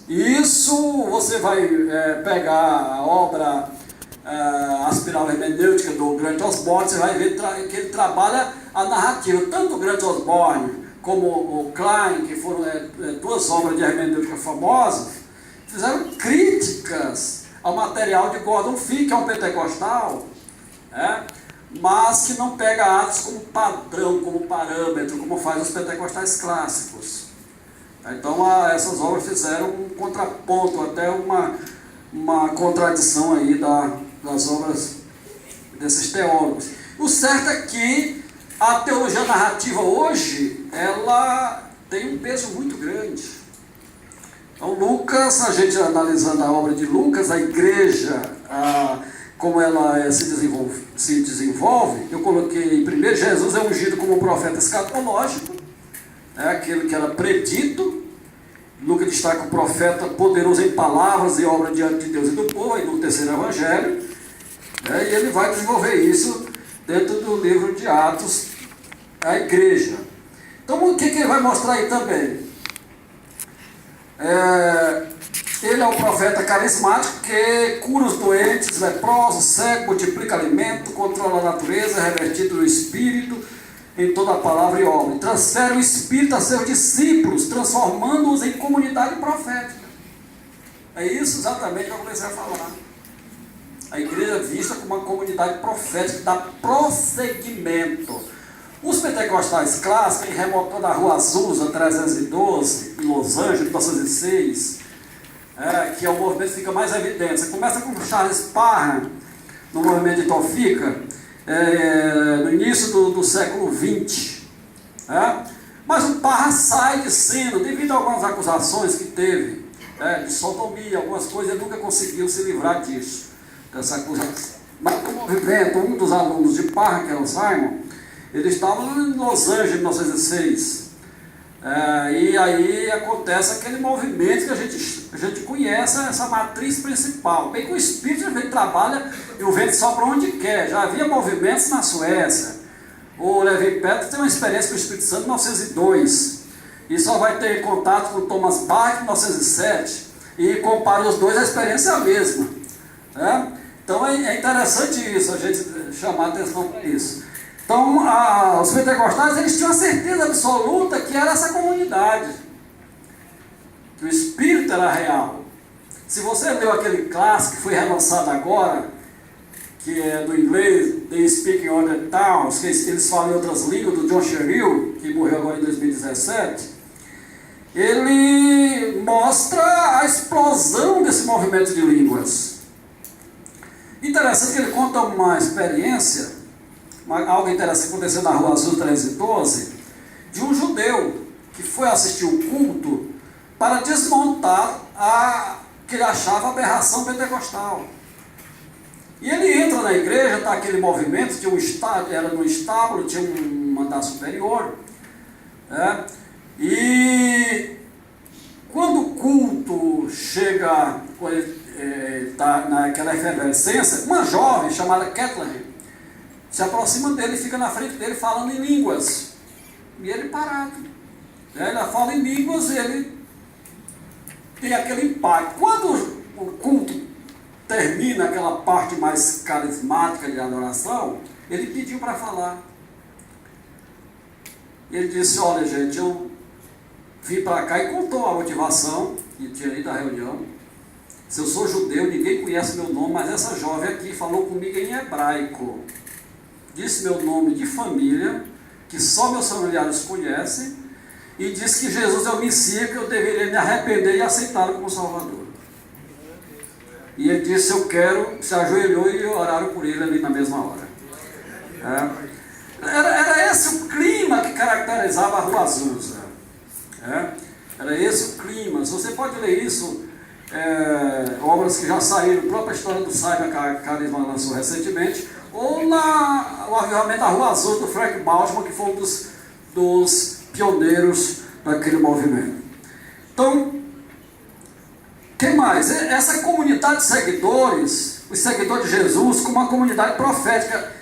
Isso você vai pegar a obra A Espiral Hermenêutica do Grant Osborne, você vai ver que ele trabalha a narrativa. Tanto o Grant Osborne como o Klein, que foram duas obras de hermenêutica famosas, fizeram críticas ao material de Gordon Fee, que é um pentecostal, mas que não pega Atos como padrão, como parâmetro, como faz os pentecostais clássicos. Então essas obras fizeram um contraponto, até uma contradição aí das obras desses teólogos. O certo é que a teologia narrativa hoje, ela tem um peso muito grande. Então Lucas, a gente analisando a obra de Lucas, a igreja, como ela se desenvolve, eu coloquei primeiro, Jesus é ungido como profeta escatológico, aquele que era predito. Lucas destaca o profeta poderoso em palavras e obra diante de Deus e do povo, aí no terceiro evangelho, e ele vai desenvolver isso dentro do livro de Atos, a igreja. Então o que ele vai mostrar aí também? Ele é um profeta carismático que cura os doentes, leprosos, cego, multiplica alimento, controla a natureza, revertido no espírito, em toda a palavra e obra. E transfere o espírito a seus discípulos, transformando-os em comunidade profética. É isso exatamente que eu comecei a falar. A igreja é vista como uma comunidade profética que dá prosseguimento. Os pentecostais clássicos, remontando a Rua Azusa 312, em Los Angeles, 1906, que é o movimento que fica mais evidente. Você começa com Charles Parham, no movimento de Topeka, no início do século XX. Mas o Parham sai de cena, devido a algumas acusações que teve, de sodomia, algumas coisas, ele nunca conseguiu se livrar disso, dessa acusação. Mas o movimento, um dos alunos de Parham, que era o Simon, ele estava em Los Angeles em 1906. E aí acontece aquele movimento que a gente conhece, essa matriz principal. Bem que o Espírito ele trabalha e o vento sopra onde quer. Já havia movimentos na Suécia. O Levi Peters tem uma experiência com o Espírito Santo em 1902. E só vai ter contato com Thomas Bach em 1907. E compara os dois, a experiência é a mesma. Então é interessante isso, a gente chamar a atenção para isso. Então, os pentecostais, eles tinham a certeza absoluta que era essa comunidade, que o Espírito era real. Se você leu aquele clássico que foi relançado agora, que é do inglês, They Speak in Other Towns, que eles falam em outras línguas, do John Sherrill, que morreu agora em 2017, ele mostra a explosão desse movimento de línguas. Interessante que ele conta uma experiência, algo interessante que aconteceu na Rua Azul 1312, de um judeu que foi assistir o culto para desmontar que ele achava aberração pentecostal. E ele entra na igreja, está aquele movimento, era no estábulo, tinha um andar superior, e quando o culto chega, está naquela efervescência, uma jovem chamada Kathleen se aproxima dele e fica na frente dele falando em línguas. E ele parado. Ela fala em línguas e ele tem aquele impacto. Quando o culto termina, aquela parte mais carismática de adoração, ele pediu para falar. Ele disse: olha gente, eu vim para cá, e contou a motivação que tinha ido à reunião. Se eu sou judeu, ninguém conhece meu nome, mas essa jovem aqui falou comigo em hebraico. Disse meu nome de família, que só meus familiares conhecem, e disse que Jesus é o Messias, que eu deveria me arrepender e aceitá-lo como Salvador. E ele disse, eu quero, se ajoelhou e oraram por ele ali na mesma hora. Era esse o clima que caracterizava a Rua Azusa. Era esse o clima. Você pode ler isso, obras que já saíram, a própria história do Saiba que a Carisma lançou recentemente, ou o avivamento da Rua Azul do Frank Baltimore, que foi um dos pioneiros daquele movimento. Então, o que mais? Essa comunidade de seguidores, os seguidores de Jesus, como uma comunidade profética.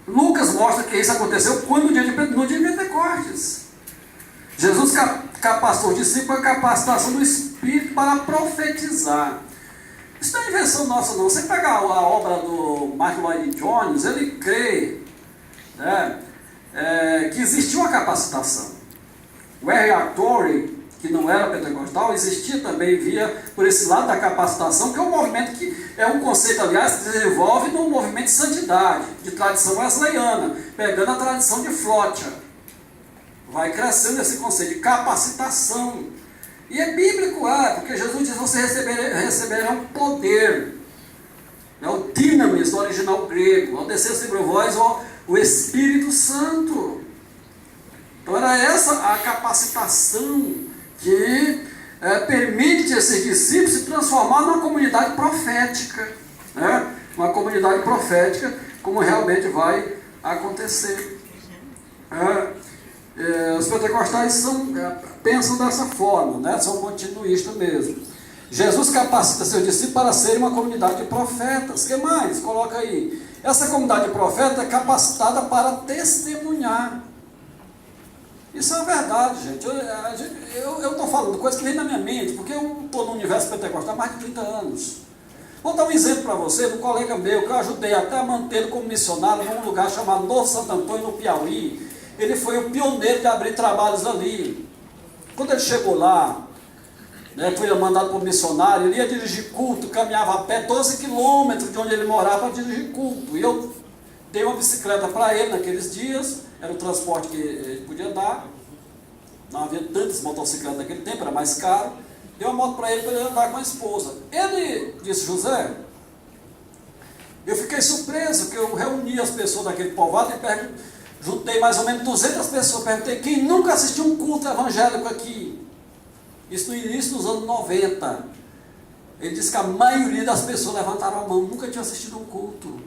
Lucas mostra que isso aconteceu no dia de Pentecostes. Jesus capacitou os discípulos com a capacitação do Espírito para profetizar. Isso não é invenção nossa não. Você pegar a obra do Mark Lloyd Jones, ele crê, que existiu uma capacitação. O R.A. Torrey, que não era pentecostal, existia também, via por esse lado da capacitação, que é um movimento que é um conceito, aliás, que se desenvolve num movimento de santidade, de tradição wesleyana, pegando a tradição de Flocha. Vai crescendo esse conceito de capacitação. E é bíblico, porque Jesus diz, vocês receberão poder. É o dinamis do original grego, ao descer sobre vós o Espírito Santo. Então era essa a capacitação que permite esses discípulos se transformar numa comunidade profética. Uma comunidade profética, como realmente vai acontecer. Os pentecostais pensam dessa forma, são continuistas mesmo. Jesus capacita seus discípulos para serem uma comunidade de profetas. O que mais? Coloca aí. Essa comunidade de profetas é capacitada para testemunhar. Isso é verdade, gente. Eu estou falando coisa que vem na minha mente, porque eu estou no universo pentecostal há mais de 30 anos. Vou dar um exemplo para você, de um colega meu, que eu ajudei até a mantê-lo como missionário num lugar chamado Novo Santo Antônio, no Piauí. Ele foi o pioneiro de abrir trabalhos ali. Quando ele chegou lá, foi mandado como missionário, ele ia dirigir culto, caminhava a pé 12 quilômetros de onde ele morava para dirigir culto. E eu dei uma bicicleta para ele naqueles dias, era o transporte que ele podia dar. Não havia tantas motocicletas naquele tempo, era mais caro. Dei uma moto para ele andar com a esposa. Ele disse, José, eu fiquei surpreso que eu reuni as pessoas daquele povoado e juntei mais ou menos 200 pessoas, perguntei quem nunca assistiu um culto evangélico aqui. Isso no início dos anos 90. Ele disse que a maioria das pessoas levantaram a mão, nunca tinha assistido um culto.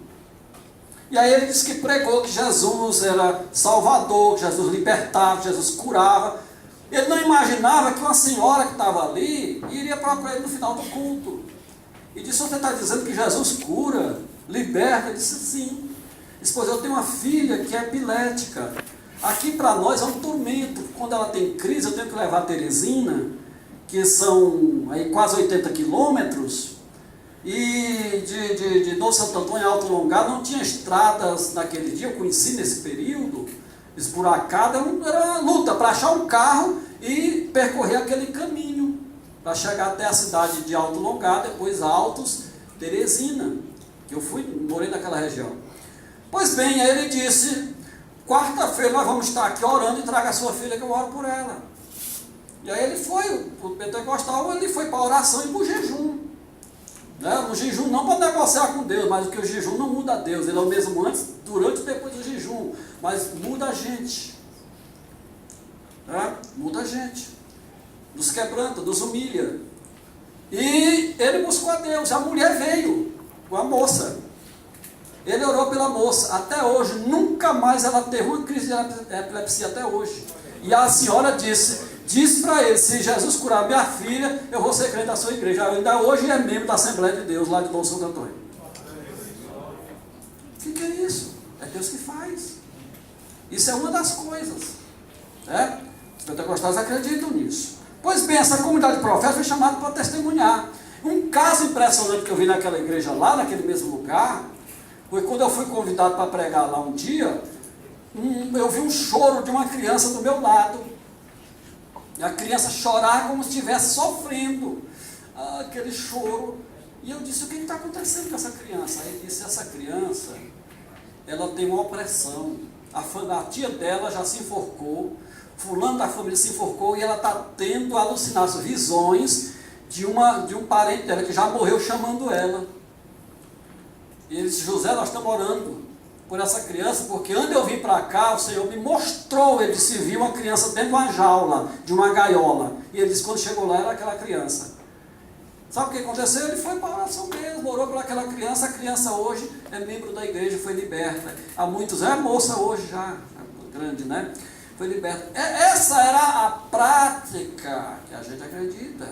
E aí ele disse que pregou que Jesus era Salvador, que Jesus libertava, que Jesus curava. Ele não imaginava que uma senhora que estava ali iria procurar ele no final do culto. E disse, você está dizendo que Jesus cura, liberta? Ele disse, sim. Pois eu tenho uma filha que é epilética. Aqui para nós é um tormento. Quando ela tem crise, eu tenho que levar a Teresina, que são aí quase 80 quilômetros, e de Novo Santo Antônio a Alto Longado não tinha estradas naquele dia, eu conheci nesse período, esburacada, era luta para achar um carro e percorrer aquele caminho, para chegar até a cidade de Alto Longado, depois Altos, Teresina, que eu morei naquela região. Pois bem, aí ele disse, quarta-feira nós vamos estar aqui orando e traga a sua filha que eu oro por ela. E aí ele foi, o pentecostal, ele foi para a oração e para o jejum. O jejum não para negociar com Deus, mas porque o jejum não muda a Deus, ele é o mesmo antes, durante e depois do jejum, mas muda a gente. Muda a gente. Nos quebranta, nos humilha. E ele buscou a Deus, a mulher veio com a moça. Ele orou pela moça, até hoje, nunca mais ela teve uma crise de epilepsia até hoje. E a senhora disse para ele, se Jesus curar minha filha, eu vou ser crente da sua igreja. Eu ainda hoje é membro da Assembleia de Deus, lá de Novo Santo Antônio. O que é isso? É Deus que faz. Isso é uma das coisas. Os pentecostais acreditam nisso. Pois bem, essa comunidade de profetas foi chamada para testemunhar. Um caso impressionante que eu vi naquela igreja lá, naquele mesmo lugar, foi quando eu fui convidado para pregar lá um dia, eu vi um choro de uma criança do meu lado. E a criança chorava como se estivesse sofrendo. Aquele choro. E eu disse, o que está acontecendo com essa criança? Aí ele disse, essa criança, ela tem uma opressão. A tia dela já se enforcou, fulano da família se enforcou, e ela está tendo alucinações, visões, de um parente dela que já morreu chamando ela. E ele disse: José, nós estamos orando por essa criança, porque antes de eu vir para cá, o Senhor me mostrou, ele disse, viu uma criança dentro de uma jaula, de uma gaiola. E ele disse, quando chegou lá, era aquela criança. Sabe o que aconteceu? Ele foi para a oração mesmo, orou por aquela criança. A criança hoje é membro da igreja, foi liberta. Há muitos, é moça hoje já, grande, né? Foi liberta. Essa era a prática que a gente acredita,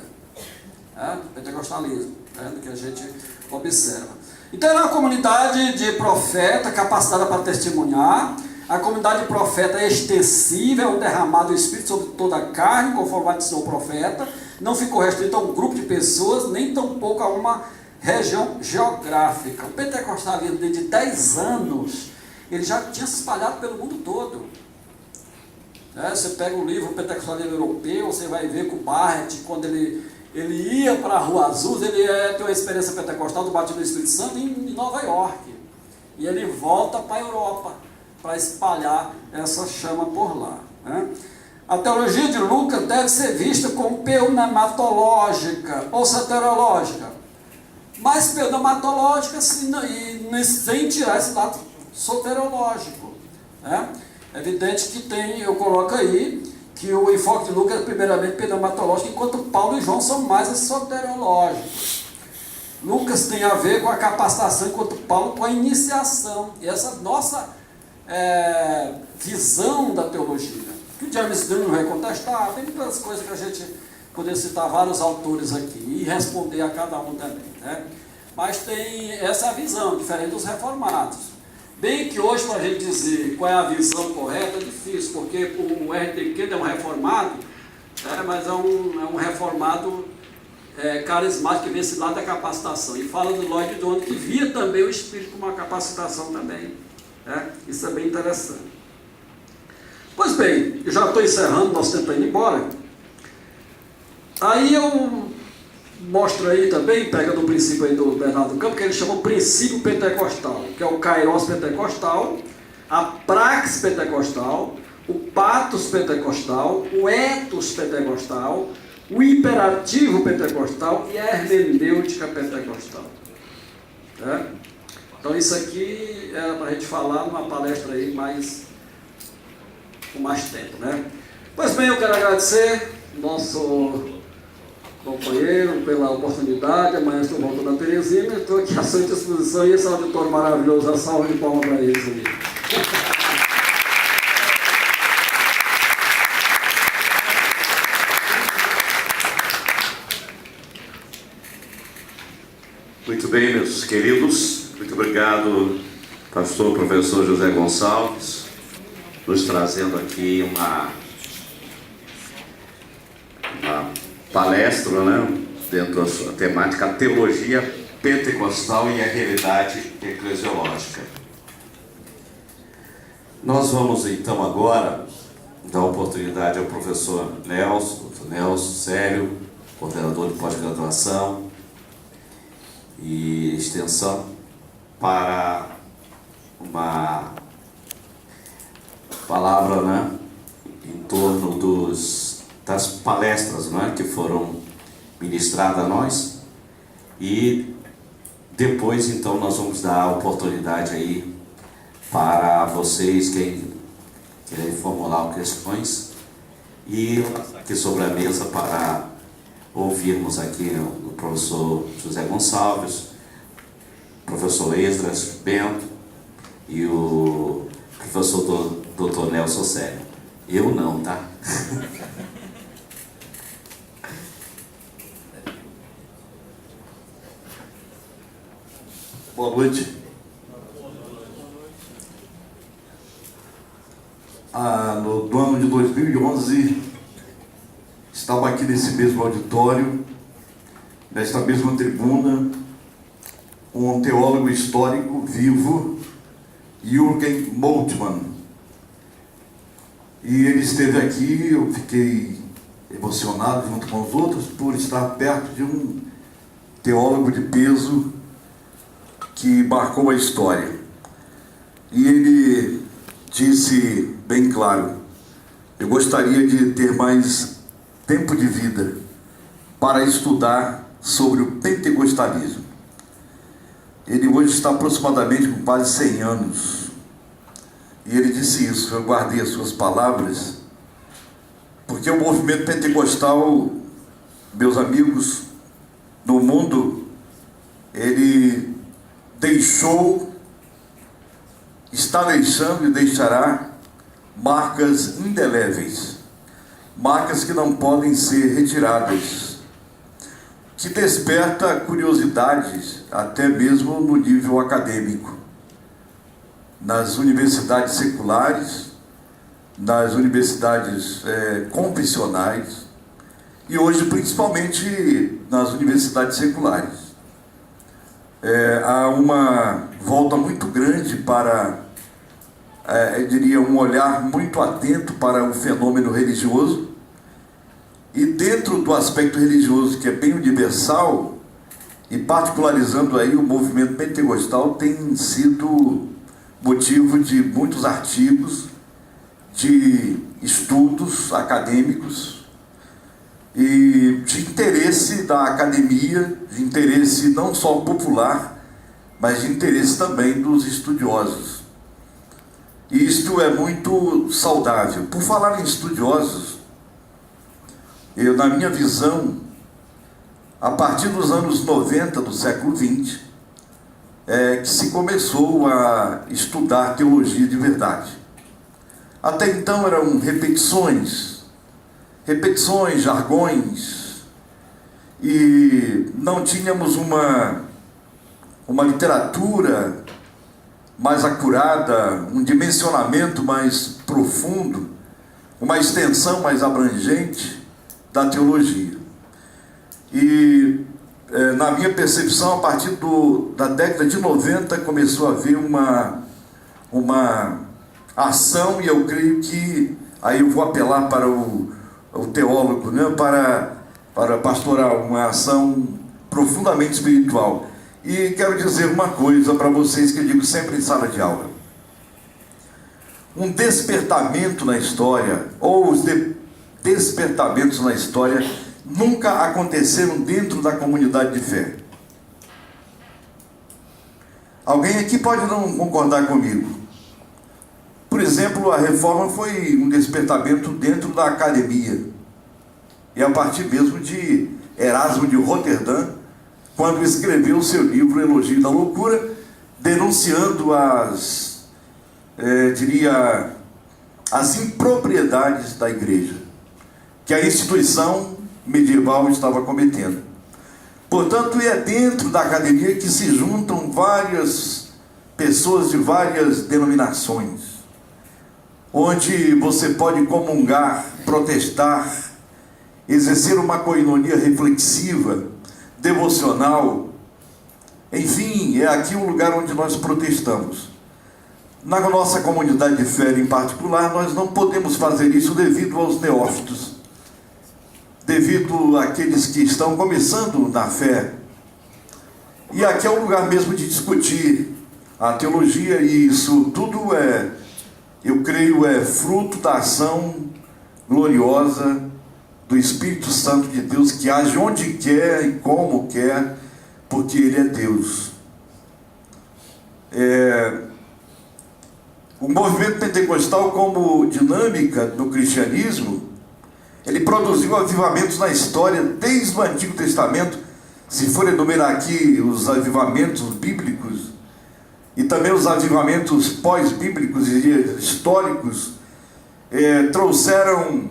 do pentecostalismo, do que a gente observa. Então era uma comunidade de profeta, capacitada para testemunhar. A comunidade de profeta é extensiva, é um derramado do Espírito sobre toda a carne, conforme batizou o profeta. Não ficou restrito a um grupo de pessoas, nem tampouco a uma região geográfica. O pentecostalismo, desde 10 anos, ele já tinha se espalhado pelo mundo todo. Você pega o livro Pentecostalismo Europeu, você vai ver que o Barrett, quando ele ia para a Rua Azul, ele tem uma experiência pentecostal do batismo do Espírito Santo em Nova York. E ele volta para a Europa, para espalhar essa chama por lá. A teologia de Lucas deve ser vista como pneumatológica ou soteriológica. Mas pneumatológica sem tirar esse lado soteriológico. É evidente que eu coloco aí, que o enfoque de Lucas é primeiramente pneumatológico, enquanto Paulo e João são mais soteriológicos. Lucas tem a ver com a capacitação, enquanto Paulo com a iniciação. E essa nossa visão da teologia, que o James Dunn vai contestar, tem muitas coisas que a gente poderia citar vários autores aqui e responder a cada um também. Mas tem essa visão, diferente dos reformados. Bem que hoje, para a gente dizer qual é a visão correta, é difícil, porque o R.T. Kendall é um reformado, mas é um reformado carismático que vê esse lado da capacitação. E fala do Lloyd Jones, que via também o Espírito como uma capacitação também. Isso é bem interessante. Pois bem, eu já estou encerrando, nosso tempo está indo embora. Aí eu mostro aí também, pega do princípio aí do Bernardo Campos, que ele chama o princípio pentecostal, que é o kairos pentecostal, a praxis pentecostal, o patos pentecostal, o ethos pentecostal, o imperativo pentecostal e a hermenêutica pentecostal. Então isso aqui era para a gente falar numa palestra aí com mais tempo, Pois bem, eu quero agradecer nosso companheiro pela oportunidade. Amanhã estou voltando a Teresina, estou aqui à sua disposição, e esse auditório maravilhoso, a salva de palmas para eles aí.
Muito bem, meus queridos, muito obrigado, pastor professor José Gonçalves, nos trazendo aqui uma palestra, dentro da sua temática, a teologia pentecostal e a realidade eclesiológica. Nós vamos então agora dar oportunidade ao professor Nelson, doutor Nelson Célio, coordenador de pós-graduação e extensão, para uma palavra em torno das palestras que foram ministradas a nós, e depois então nós vamos dar a oportunidade aí para vocês que querem formular questões e aqui sobre a mesa para ouvirmos aqui o professor José Gonçalves, o professor Esdras Bento e o professor Dr. Nelson Célio. Eu não, tá?
Boa noite. No ano de 2011, estava aqui nesse mesmo auditório, nesta mesma tribuna, um teólogo histórico vivo, Jürgen Moltmann. E ele esteve aqui, eu fiquei emocionado junto com os outros por estar perto de um teólogo de peso que marcou a história. E ele disse bem claro: eu gostaria de ter mais tempo de vida para estudar sobre o pentecostalismo. Ele hoje está aproximadamente com quase 100 anos. E ele disse isso, eu guardei as suas palavras, porque o movimento pentecostal, meus amigos, no mundo, ele está deixando e deixará marcas indeléveis, marcas que não podem ser retiradas, que desperta curiosidades até mesmo no nível acadêmico, nas universidades seculares, nas universidades confessionais e hoje principalmente nas universidades seculares. Há uma volta muito grande para, eu diria, um olhar muito atento para o fenômeno religioso, e dentro do aspecto religioso, que é bem universal, e particularizando aí o movimento pentecostal, tem sido motivo de muitos artigos, de estudos acadêmicos e de interesse da academia, de interesse não só popular, mas de interesse também dos estudiosos. E isto é muito saudável. Por falar em estudiosos, na minha visão, a partir dos anos 90 do século XX, que se começou a estudar teologia de verdade. Até então eram repetições, jargões, e não tínhamos uma literatura mais acurada, um dimensionamento mais profundo, uma extensão mais abrangente da teologia. E na minha percepção, a partir da década de 90 começou a haver uma ação, e eu creio que aí eu vou apelar para o teólogo, né, para pastoral, uma ação profundamente espiritual. E quero dizer uma coisa para vocês que eu digo sempre em sala de aula: um despertamento na história, ou os despertamentos na história, nunca aconteceram dentro da comunidade de fé. Alguém aqui pode não concordar comigo. Por exemplo, a reforma foi um despertamento dentro da academia, e a partir mesmo de Erasmo de Roterdã, quando escreveu o seu livro Elogio da Loucura, denunciando as impropriedades da igreja, que a instituição medieval estava cometendo. Portanto, é dentro da academia que se juntam várias pessoas de várias denominações, onde você pode comungar, protestar, exercer uma coinonia reflexiva, devocional. Enfim, é aqui o lugar onde nós protestamos. Na nossa comunidade de fé em particular, nós não podemos fazer isso devido aos neófitos, devido àqueles que estão começando na fé. E aqui é o lugar mesmo de discutir a teologia, e isso tudo eu creio, fruto da ação gloriosa do Espírito Santo de Deus, que age onde quer e como quer, porque Ele é Deus. O movimento pentecostal, como dinâmica do cristianismo, ele produziu avivamentos na história desde o Antigo Testamento. Se for enumerar aqui os avivamentos bíblicos e também os avivamentos pós-bíblicos e históricos, trouxeram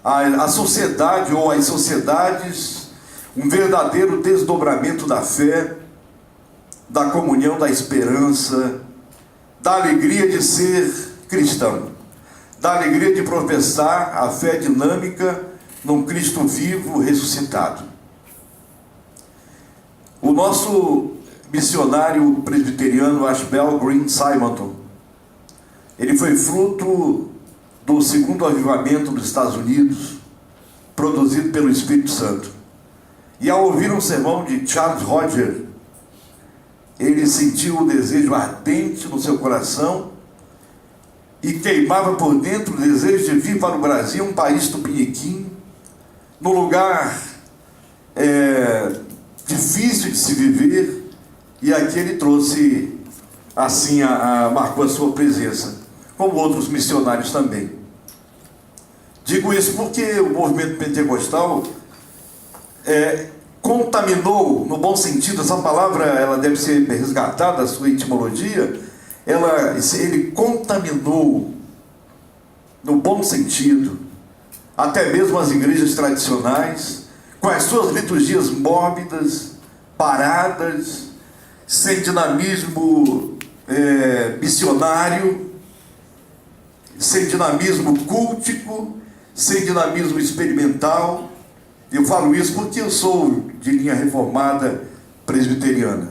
à sociedade ou às sociedades um verdadeiro desdobramento da fé, da comunhão, da esperança, da alegria de ser cristão, da alegria de professar a fé dinâmica num Cristo vivo, ressuscitado. O nosso missionário presbiteriano Ashbel Green Simonton, ele foi fruto do segundo avivamento dos Estados Unidos, produzido pelo Espírito Santo. E ao ouvir um sermão de Charles Hodger, ele sentiu o desejo ardente no seu coração e queimava por dentro o desejo de vir para o Brasil, um país tupiniquim, num lugar difícil de se viver, e aqui ele trouxe, assim, marcou a sua presença, como outros missionários também. Digo isso porque o movimento pentecostal contaminou, no bom sentido, essa palavra ela deve ser resgatada, a sua etimologia, ele contaminou, no bom sentido, até mesmo as igrejas tradicionais, com as suas liturgias mórbidas, paradas, sem dinamismo missionário, sem dinamismo cultico, sem dinamismo experimental. Eu falo isso porque eu sou de linha reformada presbiteriana.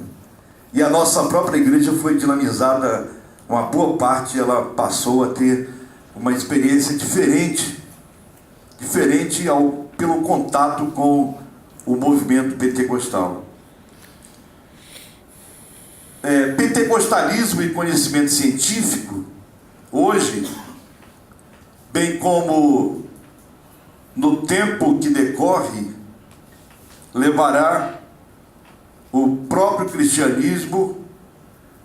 E a nossa própria igreja foi dinamizada, uma boa parte ela passou a ter uma experiência diferente pelo contato com o movimento pentecostal. Pentecostalismo e conhecimento científico, hoje, bem como no tempo que decorre, levará o próprio cristianismo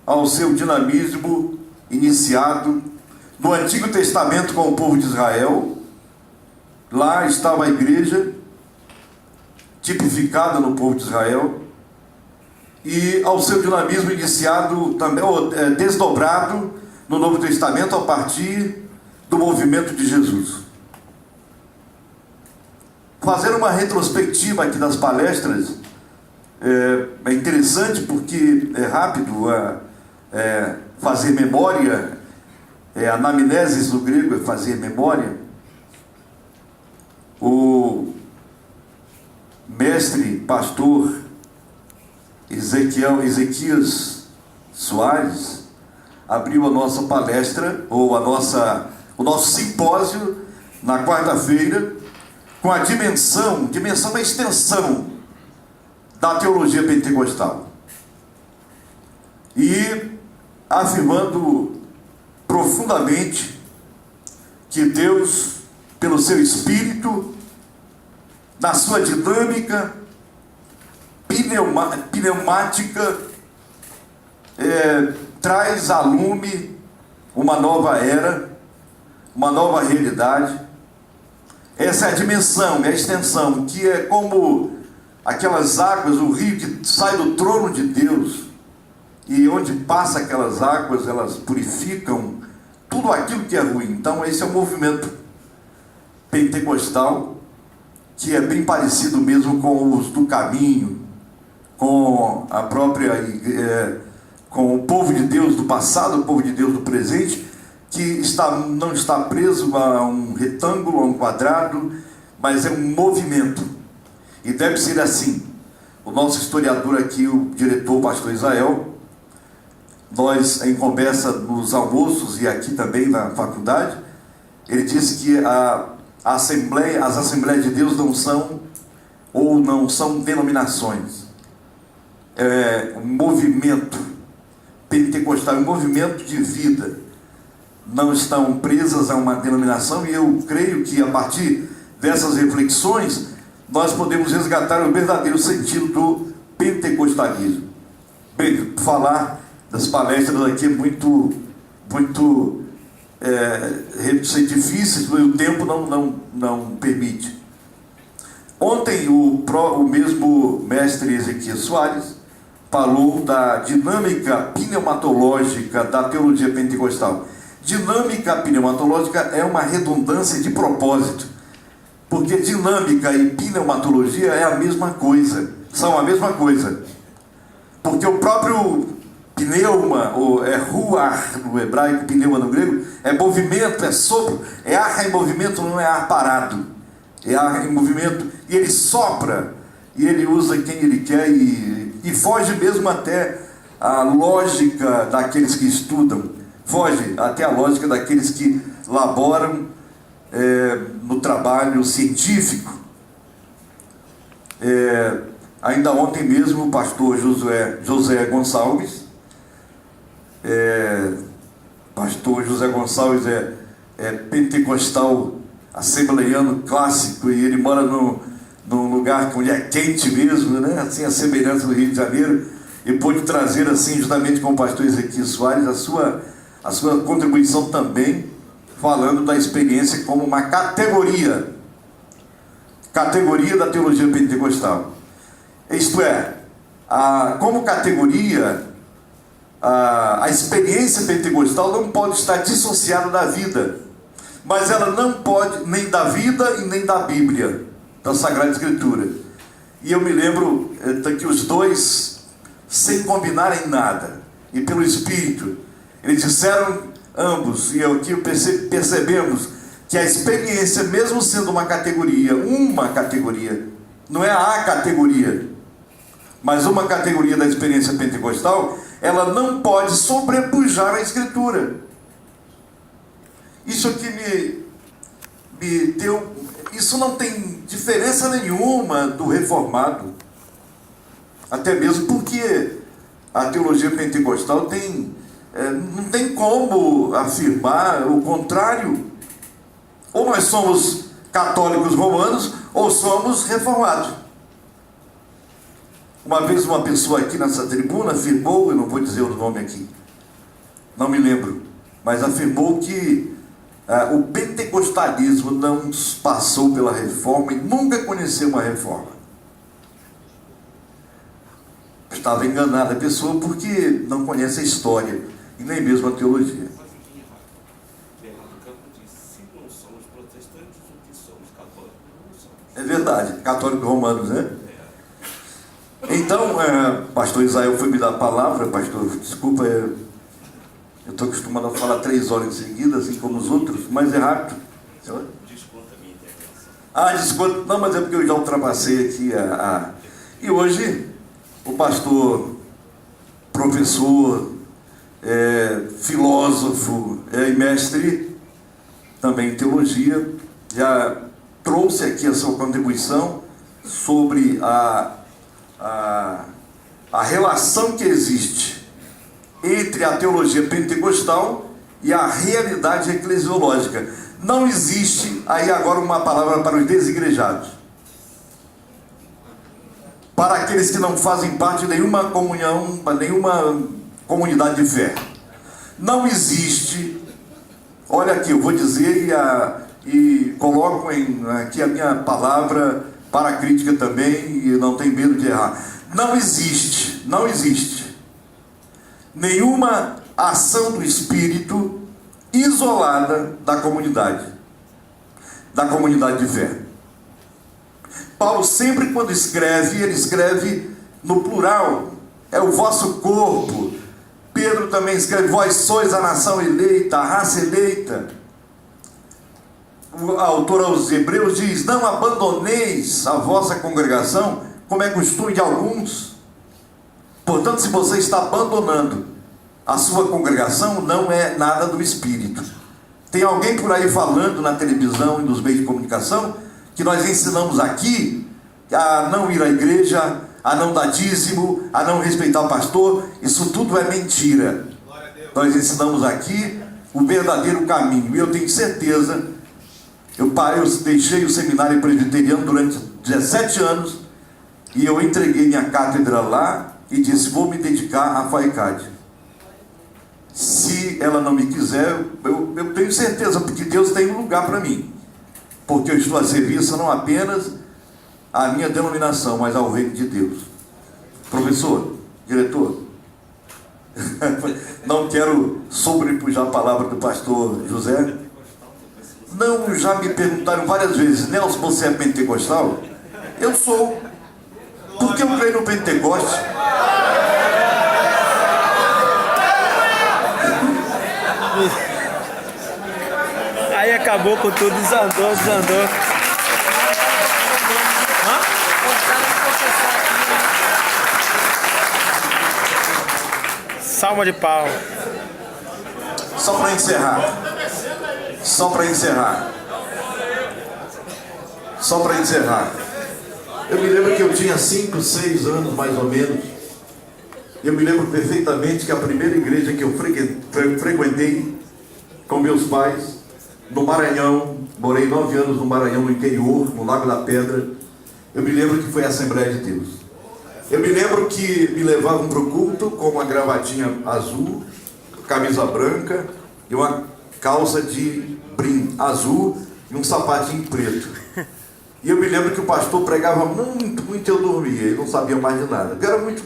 ao seu dinamismo iniciado no Antigo Testamento com o povo de Israel. Lá estava a igreja tipificada no povo de Israel, e ao seu dinamismo iniciado também, desdobrado no Novo Testamento a partir do movimento de Jesus. Fazer uma retrospectiva aqui das palestras é interessante, porque é rápido fazer memória, anamnesis no grego é fazer memória. O mestre pastor Ezequias Soares abriu a nossa palestra, ou o nosso simpósio, na quarta-feira, com a dimensão da extensão da teologia pentecostal, e afirmando profundamente que Deus, pelo seu Espírito, na sua dinâmica pneumática, traz a lume uma nova era, uma nova realidade. Essa é a dimensão, é a extensão, que é como aquelas águas, o rio que sai do trono de Deus, e onde passa aquelas águas, elas purificam tudo aquilo que é ruim. Então esse é o movimento pentecostal, que é bem parecido mesmo com os do caminho, com a própria com o povo de Deus do passado, o povo de Deus do presente, que não está preso a um retângulo, a um quadrado, mas é um movimento, e deve ser assim. O nosso historiador aqui, o diretor, o pastor Israel, nós, em conversa nos almoços e aqui também na faculdade, ele disse que as Assembleias de Deus não são denominações, é um movimento pentecostal, um movimento de vida. Não estão presas a uma denominação, e eu creio que a partir dessas reflexões nós podemos resgatar o verdadeiro sentido do pentecostalismo. Bem, falar das palestras aqui é muito ser difícil, porque o tempo não permite. Ontem o mesmo mestre Ezequias Soares falou da dinâmica pneumatológica da teologia pentecostal. Dinâmica pneumatológica é uma redundância de propósito, porque dinâmica e pneumatologia é a mesma coisa, são a mesma coisa, porque o próprio pneuma, ou ruar no hebraico, pneuma no grego, é movimento, é sopro, é ar em movimento, não é ar parado, é ar em movimento, e ele sopra, e ele usa quem ele quer, e foge mesmo até a lógica daqueles que estudam, foge até a lógica daqueles que laboram no trabalho científico. Ainda ontem mesmo o pastor José Gonçalves, pastor José Gonçalves é pentecostal assembleiano clássico, e ele mora num lugar onde é quente mesmo, né? Assim, a semelhança do Rio de Janeiro, e pôde trazer, assim, justamente com o pastor Ezequiel Soares, a sua contribuição também, falando da experiência como uma categoria da teologia pentecostal. Isto é, como categoria, a experiência pentecostal não pode estar dissociada da vida, mas ela não pode nem da vida e nem da Bíblia, da Sagrada Escritura. E eu me lembro que os dois, sem combinarem nada, e pelo Espírito, eles disseram ambos, e aqui percebemos que a experiência, mesmo sendo uma categoria, não é a categoria, mas uma categoria da experiência pentecostal, ela não pode sobrepujar a Escritura. Isso aqui me deu... Isso não tem diferença nenhuma do reformado. Até mesmo porque a teologia pentecostal não tem como afirmar o contrário. Ou nós somos católicos romanos, ou somos reformados. Uma vez uma pessoa aqui nessa tribuna afirmou, eu não vou dizer o nome aqui, não me lembro, mas afirmou que o pentecostalismo não passou pela reforma e nunca conheceu uma reforma. Estava enganada a pessoa porque não conhece a história e nem mesmo a teologia. É verdade, católicos romanos, né? Então, pastor Israel foi me dar a palavra, pastor, desculpa, eu estou acostumado a falar 3 horas em seguida, assim como os outros, mas é rápido.
Desconta a minha intervenção.
Desconta, não, mas é porque eu já ultrapassei aqui E hoje, o pastor, professor, filósofo e mestre, também em teologia, já trouxe aqui a sua contribuição sobre a relação que existe entre a teologia pentecostal e a realidade eclesiológica. Não existe, aí agora uma palavra para os desigrejados, para aqueles que não fazem parte de nenhuma comunhão, nenhuma comunidade de fé. Não existe, olha aqui, eu vou dizer e coloco aqui a minha palavra para a crítica também, e não tenho medo de errar. Não existe nenhuma ação do Espírito isolada da comunidade de fé. Paulo sempre quando escreve, ele escreve no plural, é o vosso corpo. Pedro também escreve, vós sois a nação eleita, a raça eleita. O autor aos Hebreus diz, não abandoneis a vossa congregação, como é costume de alguns. Portanto, se você está abandonando a sua congregação, não é nada do Espírito. Tem alguém por aí falando na televisão e nos meios de comunicação que nós ensinamos aqui a não ir à igreja, a não dar dízimo, a não respeitar o pastor. Isso tudo é mentira. Nós ensinamos aqui o verdadeiro caminho, e eu tenho certeza. Eu deixei o seminário presbiteriano durante 17 anos e eu entreguei minha cátedra lá e disse, vou me dedicar à FAICAD. Se ela não me quiser, eu tenho certeza, porque Deus tem um lugar para mim, porque eu estou a serviço não apenas à minha denominação, mas ao reino de Deus. Professor, diretor, não quero sobrepujar a palavra do pastor José. Não, já me perguntaram várias vezes, Nelson, você é pentecostal? Eu sou, porque eu creio no Pentecoste.
Aí acabou com tudo, desandou. Salva de pau.
Só para encerrar. Eu me lembro que eu tinha 5, 6 anos mais ou menos. Eu me lembro perfeitamente que a primeira igreja que eu frequentei com meus pais, no Maranhão, morei 9 anos no Maranhão, no interior, no Lago da Pedra. eu me lembro que foi a Assembleia de Deus. Eu me lembro que me levavam para o culto com uma gravatinha azul, camisa branca e uma calça de brim azul e um sapatinho preto. E eu me lembro que o pastor pregava muito, muito, eu dormia, eu não sabia mais de nada. Eu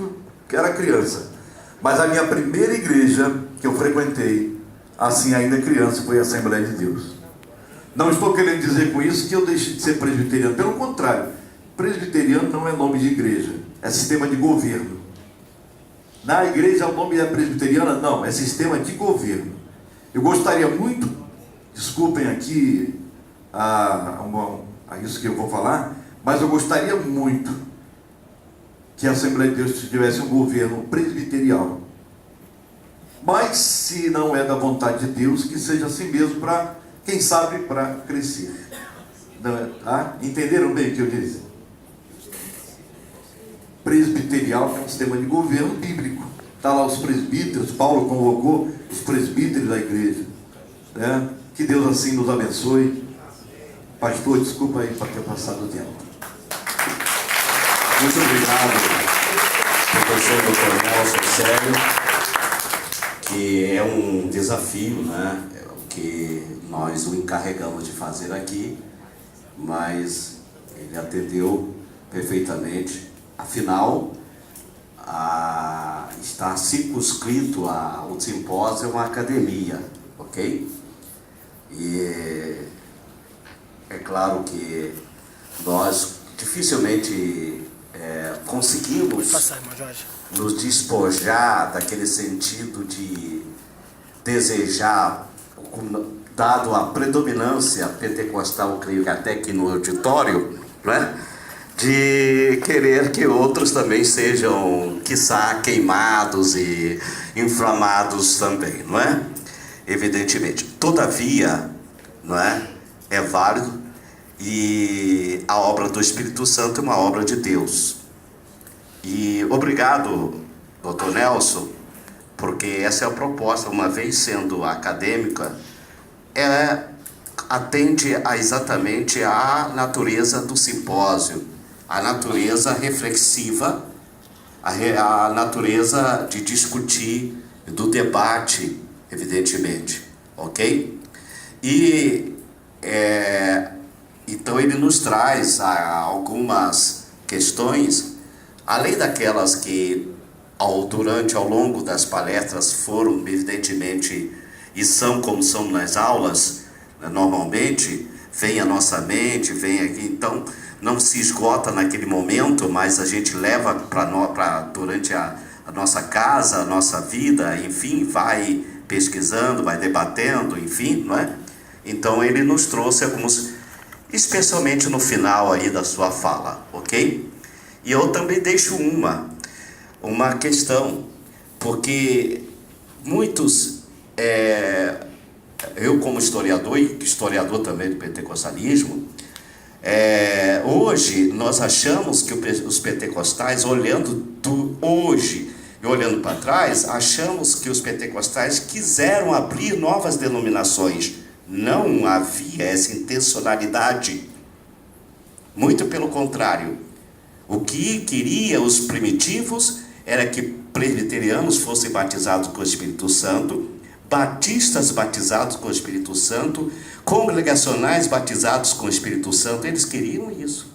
era criança. Mas a minha primeira igreja que eu frequentei, assim ainda criança, foi a Assembleia de Deus. Não estou querendo dizer com isso que eu deixei de ser presbiteriano, pelo contrário, presbiteriano não é nome de igreja, é sistema de governo. Na igreja o nome é presbiteriana? Não, é sistema de governo. Eu gostaria muito, desculpem aqui a isso que eu vou falar, mas eu gostaria muito que a Assembleia de Deus tivesse um governo presbiterial. Mas se não é da vontade de Deus, que seja assim mesmo, para, quem sabe, para crescer. Tá? Entenderam bem o que eu disse? Presbiterial é um sistema de governo bíblico. Está lá os presbíteros, Paulo convocou os presbíteros da igreja. Né? Que Deus assim nos abençoe. Pastor, desculpa aí para ter passado o tempo.
Muito obrigado, professor Dr. Nelson Célio, que é um desafio, né? Que nós o encarregamos de fazer aqui, mas ele atendeu perfeitamente. Afinal, está circunscrito ao simpósio, é uma academia, ok? E é claro que nós dificilmente conseguimos nos despojar daquele sentido de desejar, dado a predominância pentecostal, creio que até aqui no auditório, né? De querer que outros também sejam, quiçá, queimados e inflamados também, não é? Evidentemente. Todavia, não é? É válido, e a obra do Espírito Santo é uma obra de Deus. E obrigado, Dr. Nelson, porque essa é a proposta, uma vez sendo acadêmica, atende exatamente à natureza do simpósio, a natureza reflexiva, a natureza de discutir, do debate, evidentemente, ok? E então ele nos traz algumas questões, além daquelas que ao longo das palestras foram, evidentemente, e são como são nas aulas, normalmente, vem à nossa mente, vem aqui, então não se esgota naquele momento, mas a gente leva durante a nossa casa, a nossa vida, enfim, vai pesquisando, vai debatendo, enfim, não é? Então ele nos trouxe alguns, especialmente no final aí da sua fala, ok? E eu também deixo uma questão, porque muitos, eu como historiador, e historiador também do pentecostalismo, hoje nós achamos que os pentecostais, olhando hoje e olhando para trás, achamos que os pentecostais quiseram abrir novas denominações. Não havia essa intencionalidade. Muito pelo contrário. O que queria os primitivos era que presbiterianos fossem batizados com o Espírito Santo, batistas batizados com o Espírito Santo, congregacionais batizados com o Espírito Santo. Eles queriam isso.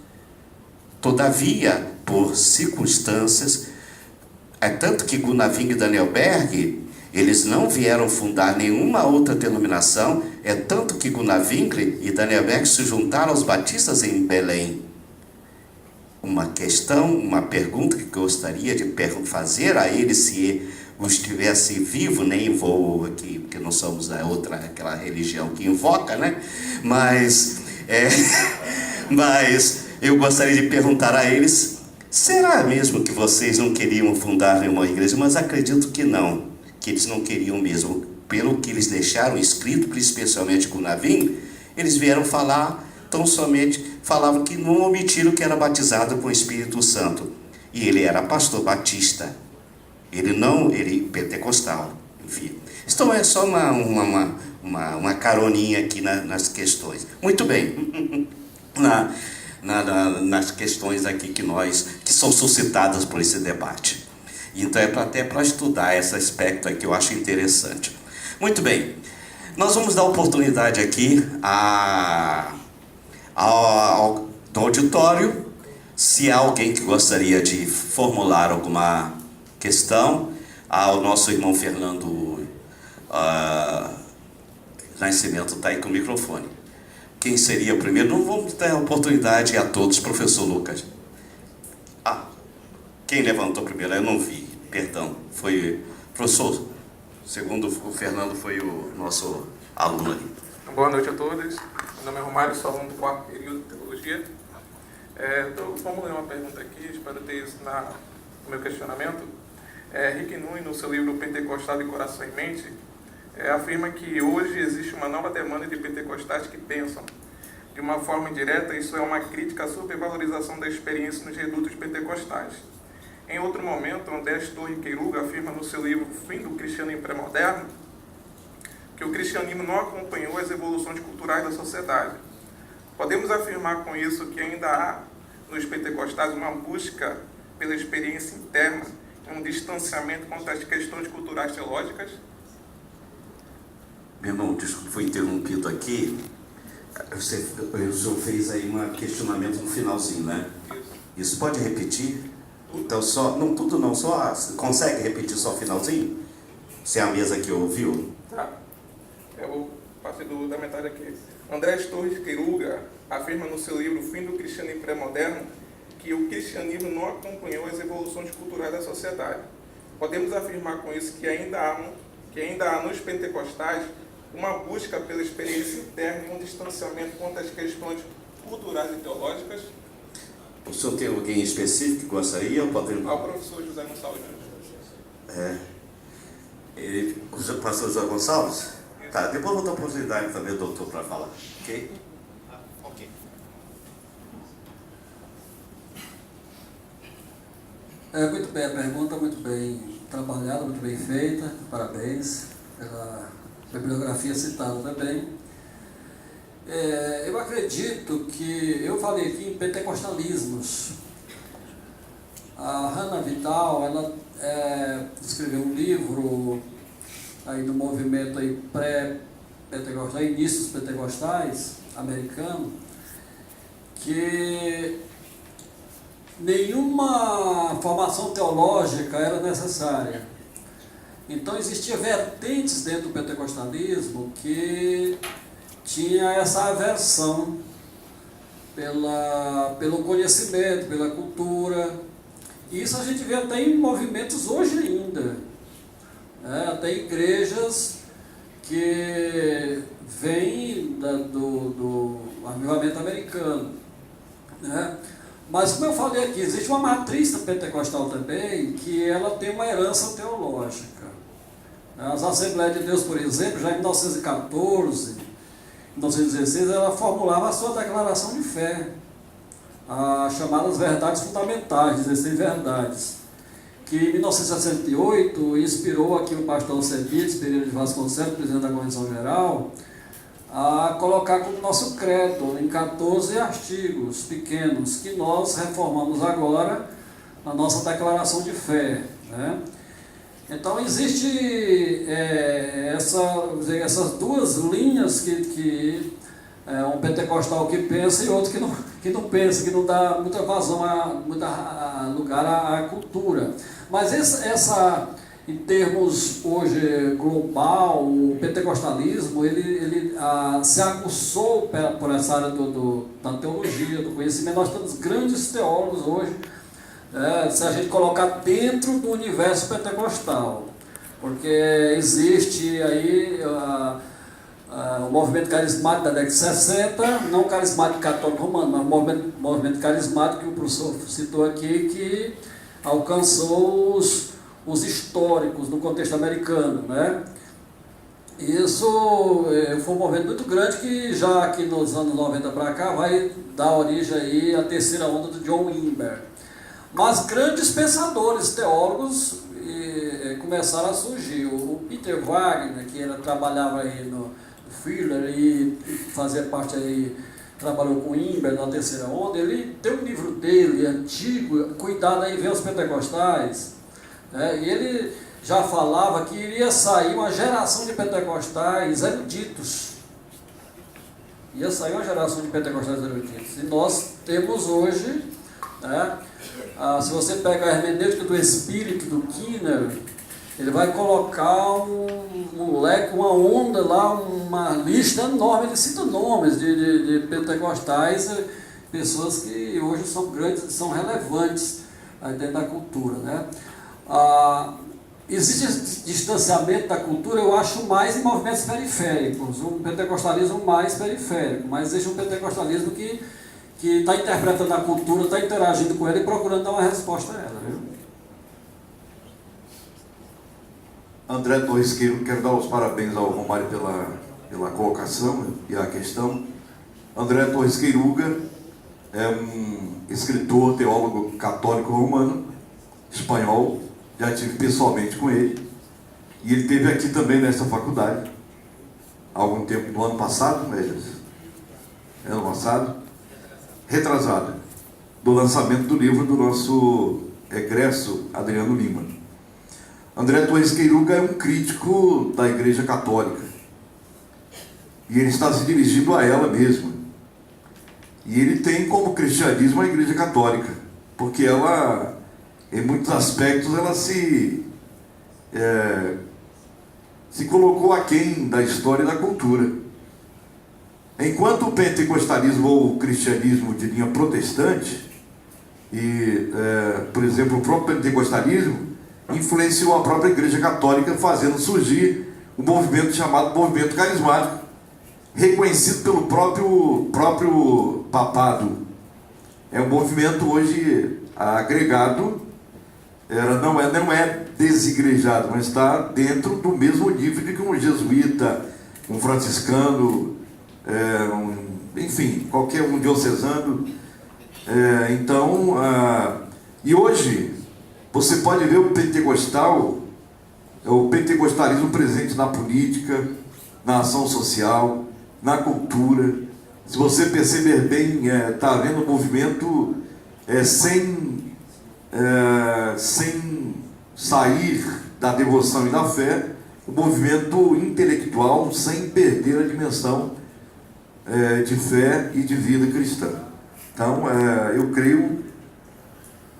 Todavia, por circunstâncias, tanto que Gunnar Ving e Daniel Berg, eles não vieram fundar nenhuma outra denominação, tanto que Gunnar Ving e Daniel Berg se juntaram aos batistas em Belém. Uma pergunta que gostaria de fazer a eles, se estivesse vivo, nem vou aqui, porque não somos aquela religião que invoca, né? Mas eu gostaria de perguntar a eles: será mesmo que vocês não queriam fundar nenhuma igreja? Mas acredito que não, que eles não queriam mesmo. Pelo que eles deixaram escrito, especialmente com Navim, eles vieram falar, tão somente falavam que não omitiram que era batizado com o Espírito Santo. E ele era pastor batista. Ele pentecostal, enfim. Então é só uma caroninha aqui nas questões. Muito bem. nas questões aqui que são suscitadas por esse debate. Então é até para estudar esse aspecto aqui, eu acho interessante. Muito bem, nós vamos dar oportunidade aqui do auditório, se há alguém que gostaria de formular alguma questão, ao nosso irmão Fernando Nascimento está aí com o microfone. Quem seria o primeiro? Não vamos dar oportunidade a todos, professor Lucas. Quem levantou primeiro? Eu não vi, perdão. Foi professor. Segundo o Fernando, foi o nosso aluno ali.
Boa noite a todos. Meu nome é Romário, sou aluno do 4º período de Teologia. Estou formulando uma pergunta aqui, espero ter isso no meu questionamento. Rick Nui, no seu livro Pentecostal de Coração e Mente, afirma que hoje existe uma nova demanda de pentecostais que pensam. De uma forma indireta, isso é uma crítica à supervalorização da experiência nos redutos pentecostais. Em outro momento, André Torres Queiruga afirma no seu livro Fim do Cristianismo Pré-Moderno que o cristianismo não acompanhou as evoluções culturais da sociedade. Podemos afirmar com isso que ainda há nos pentecostais uma busca pela experiência interna, um distanciamento quanto às questões culturais teológicas?
Meu irmão, desculpa, foi interrompido aqui. O senhor fez aí um questionamento no finalzinho, né? Isso pode repetir? Então, não tudo não, só consegue repetir só o finalzinho? Se é a mesa que ouviu?
Tá. Eu vou partir da metade aqui. André Torres Queiruga afirma no seu livro Fim do Cristianismo Pré-Moderno que o cristianismo não acompanhou as evoluções culturais da sociedade. Podemos afirmar com isso que ainda há nos pentecostais uma busca pela experiência interna e um distanciamento quanto às questões culturais e teológicas?
O senhor tem alguém específico que gostaria? Ou pode...
Ao professor José Gonçalves.
O pastor José Gonçalves? Tá, depois vou dar a oportunidade também ao doutor para falar. Ok? Ok.
Muito bem, a pergunta muito bem trabalhada, muito bem feita. Parabéns pela bibliografia citada também. Eu acredito que, eu falei aqui em pentecostalismos. A Hannah Vital, ela escreveu um livro aí do movimento aí pré-pentecostal, inícios pentecostais americano, que nenhuma formação teológica era necessária. Então existia vertentes dentro do pentecostalismo que tinha essa aversão pelo conhecimento, pela cultura. E isso a gente vê até em movimentos hoje ainda. Até igrejas que vêm do avivamento americano. Mas, como eu falei aqui, existe uma matriz pentecostal também que ela tem uma herança teológica. As Assembleias de Deus, por exemplo, já em 1914, 1916, ela formulava a sua declaração de fé, as chamadas verdades fundamentais, 16 verdades, que em 1968 inspirou aqui o pastor Alcebiades Pereira de Vasconcelos, presidente da Convenção Geral, a colocar como nosso credo em 14 artigos pequenos, que nós reformamos agora na nossa declaração de fé. Então, existe essas duas linhas que um pentecostal que pensa e outro que não pensa, que não dá muita vazão, muito lugar à cultura. Mas em termos hoje global, o pentecostalismo ele se aguçou por essa área da teologia, do conhecimento. Nós temos grandes teólogos hoje, se a gente colocar dentro do universo pentecostal, porque existe aí o movimento carismático da década de 60, não carismático católico romano, mas movimento carismático que o professor citou aqui, que alcançou os históricos no contexto americano, Isso foi um movimento muito grande que já aqui nos anos 90 para cá vai dar origem aí à terceira onda do John Wimber. Mas grandes pensadores, teólogos começaram a surgir. O Peter Wagner, que trabalhava aí no Fuller e fazia parte aí trabalhou com Imber na terceira onda, ele tem um livro dele, antigo, Cuidado aí, vem os pentecostais, e ele já falava que iria sair uma geração de pentecostais eruditos. Ia sair uma geração de pentecostais eruditos. E nós temos hoje, se você pega a hermenêutica do Espírito, do Kinner, ele vai colocar um leque, uma onda lá, uma lista enorme, ele cita nomes de pentecostais, pessoas que hoje são grandes, são relevantes dentro da cultura, né? Existe esse distanciamento da cultura, eu acho, mais em movimentos periféricos, um pentecostalismo mais periférico, mas existe um pentecostalismo que está interpretando a cultura, está interagindo com ela e procurando dar uma resposta a ela, viu?
André Torres Queiroga, quero dar os parabéns ao Romário pela colocação e a questão. André Torres Queiroga é um escritor, teólogo católico romano, espanhol, já estive pessoalmente com ele, e ele esteve aqui também nessa faculdade, há algum tempo, no ano passado, ano passado, retrasado, do lançamento do livro do nosso egresso Adriano Lima. André Torres Queiroga é um crítico da Igreja Católica, e ele está se dirigindo a ela mesma, e ele tem como cristianismo a Igreja Católica, porque ela, em muitos aspectos, ela se colocou aquém da história e da cultura. Enquanto o pentecostalismo ou o cristianismo de linha protestante, por exemplo, o próprio pentecostalismo influenciou a própria Igreja Católica, fazendo surgir um movimento chamado movimento carismático, reconhecido pelo próprio papado. É um movimento hoje agregado, não é desigrejado, mas está dentro do mesmo nível de que um jesuíta, um franciscano, enfim, qualquer um diocesano. E hoje você pode ver o pentecostalismo presente na política, na ação social, na cultura. Se você perceber bem, está havendo um movimento sem sair da devoção e da fé, um movimento intelectual sem perder a dimensão de fé e de vida cristã. Então, eu creio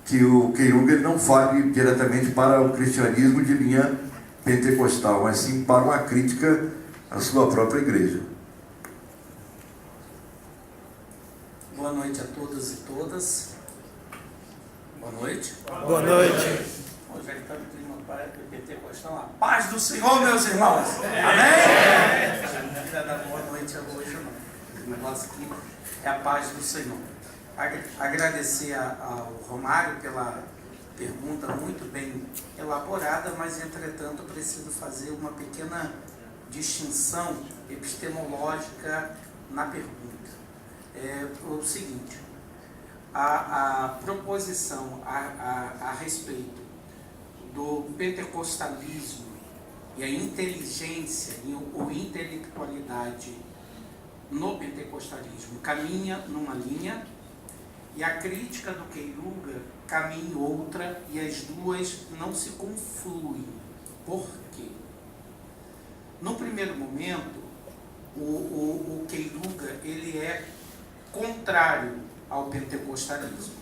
que o Queiroga não fale diretamente para o cristianismo de linha pentecostal, mas sim para uma crítica à sua própria igreja.
Boa noite a todas e todas. Boa noite.
Boa noite.
Hoje já está no clima pentecostal. A paz do Senhor, meus irmãos. Amém? Não queria dar boa noite hoje, não. O negócio aqui é a paz do Senhor. Agradecer ao Romário pela pergunta muito bem elaborada, mas, entretanto, preciso fazer uma pequena distinção epistemológica na pergunta. É o seguinte: a proposição a respeito do pentecostalismo e a inteligência ou intelectualidade no pentecostalismo caminha numa linha, e a crítica do Queiroga caminha em outra, e as duas não se confluem. Por quê? No primeiro momento, o Queiroga ele é contrário ao pentecostalismo.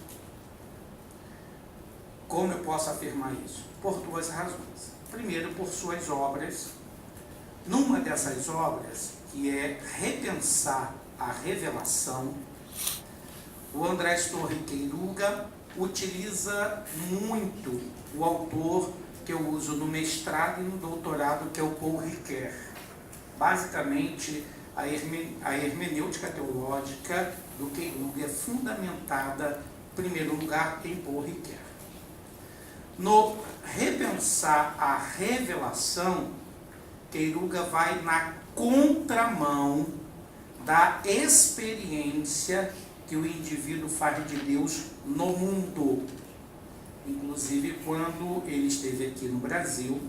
Como eu posso afirmar isso? Por duas razões. Primeiro, por suas obras. Numa dessas obras, que é Repensar a Revelação, o André Torres Queiroga utiliza muito o autor que eu uso no mestrado e no doutorado, que é o Paul Ricoeur. Basicamente, a hermenêutica teológica do Queiroga é fundamentada, em primeiro lugar, em Paul Ricoeur. No Repensar a Revelação, Queiroga vai na contramão da experiência que o indivíduo faz de Deus no mundo. Inclusive, quando ele esteve aqui no Brasil,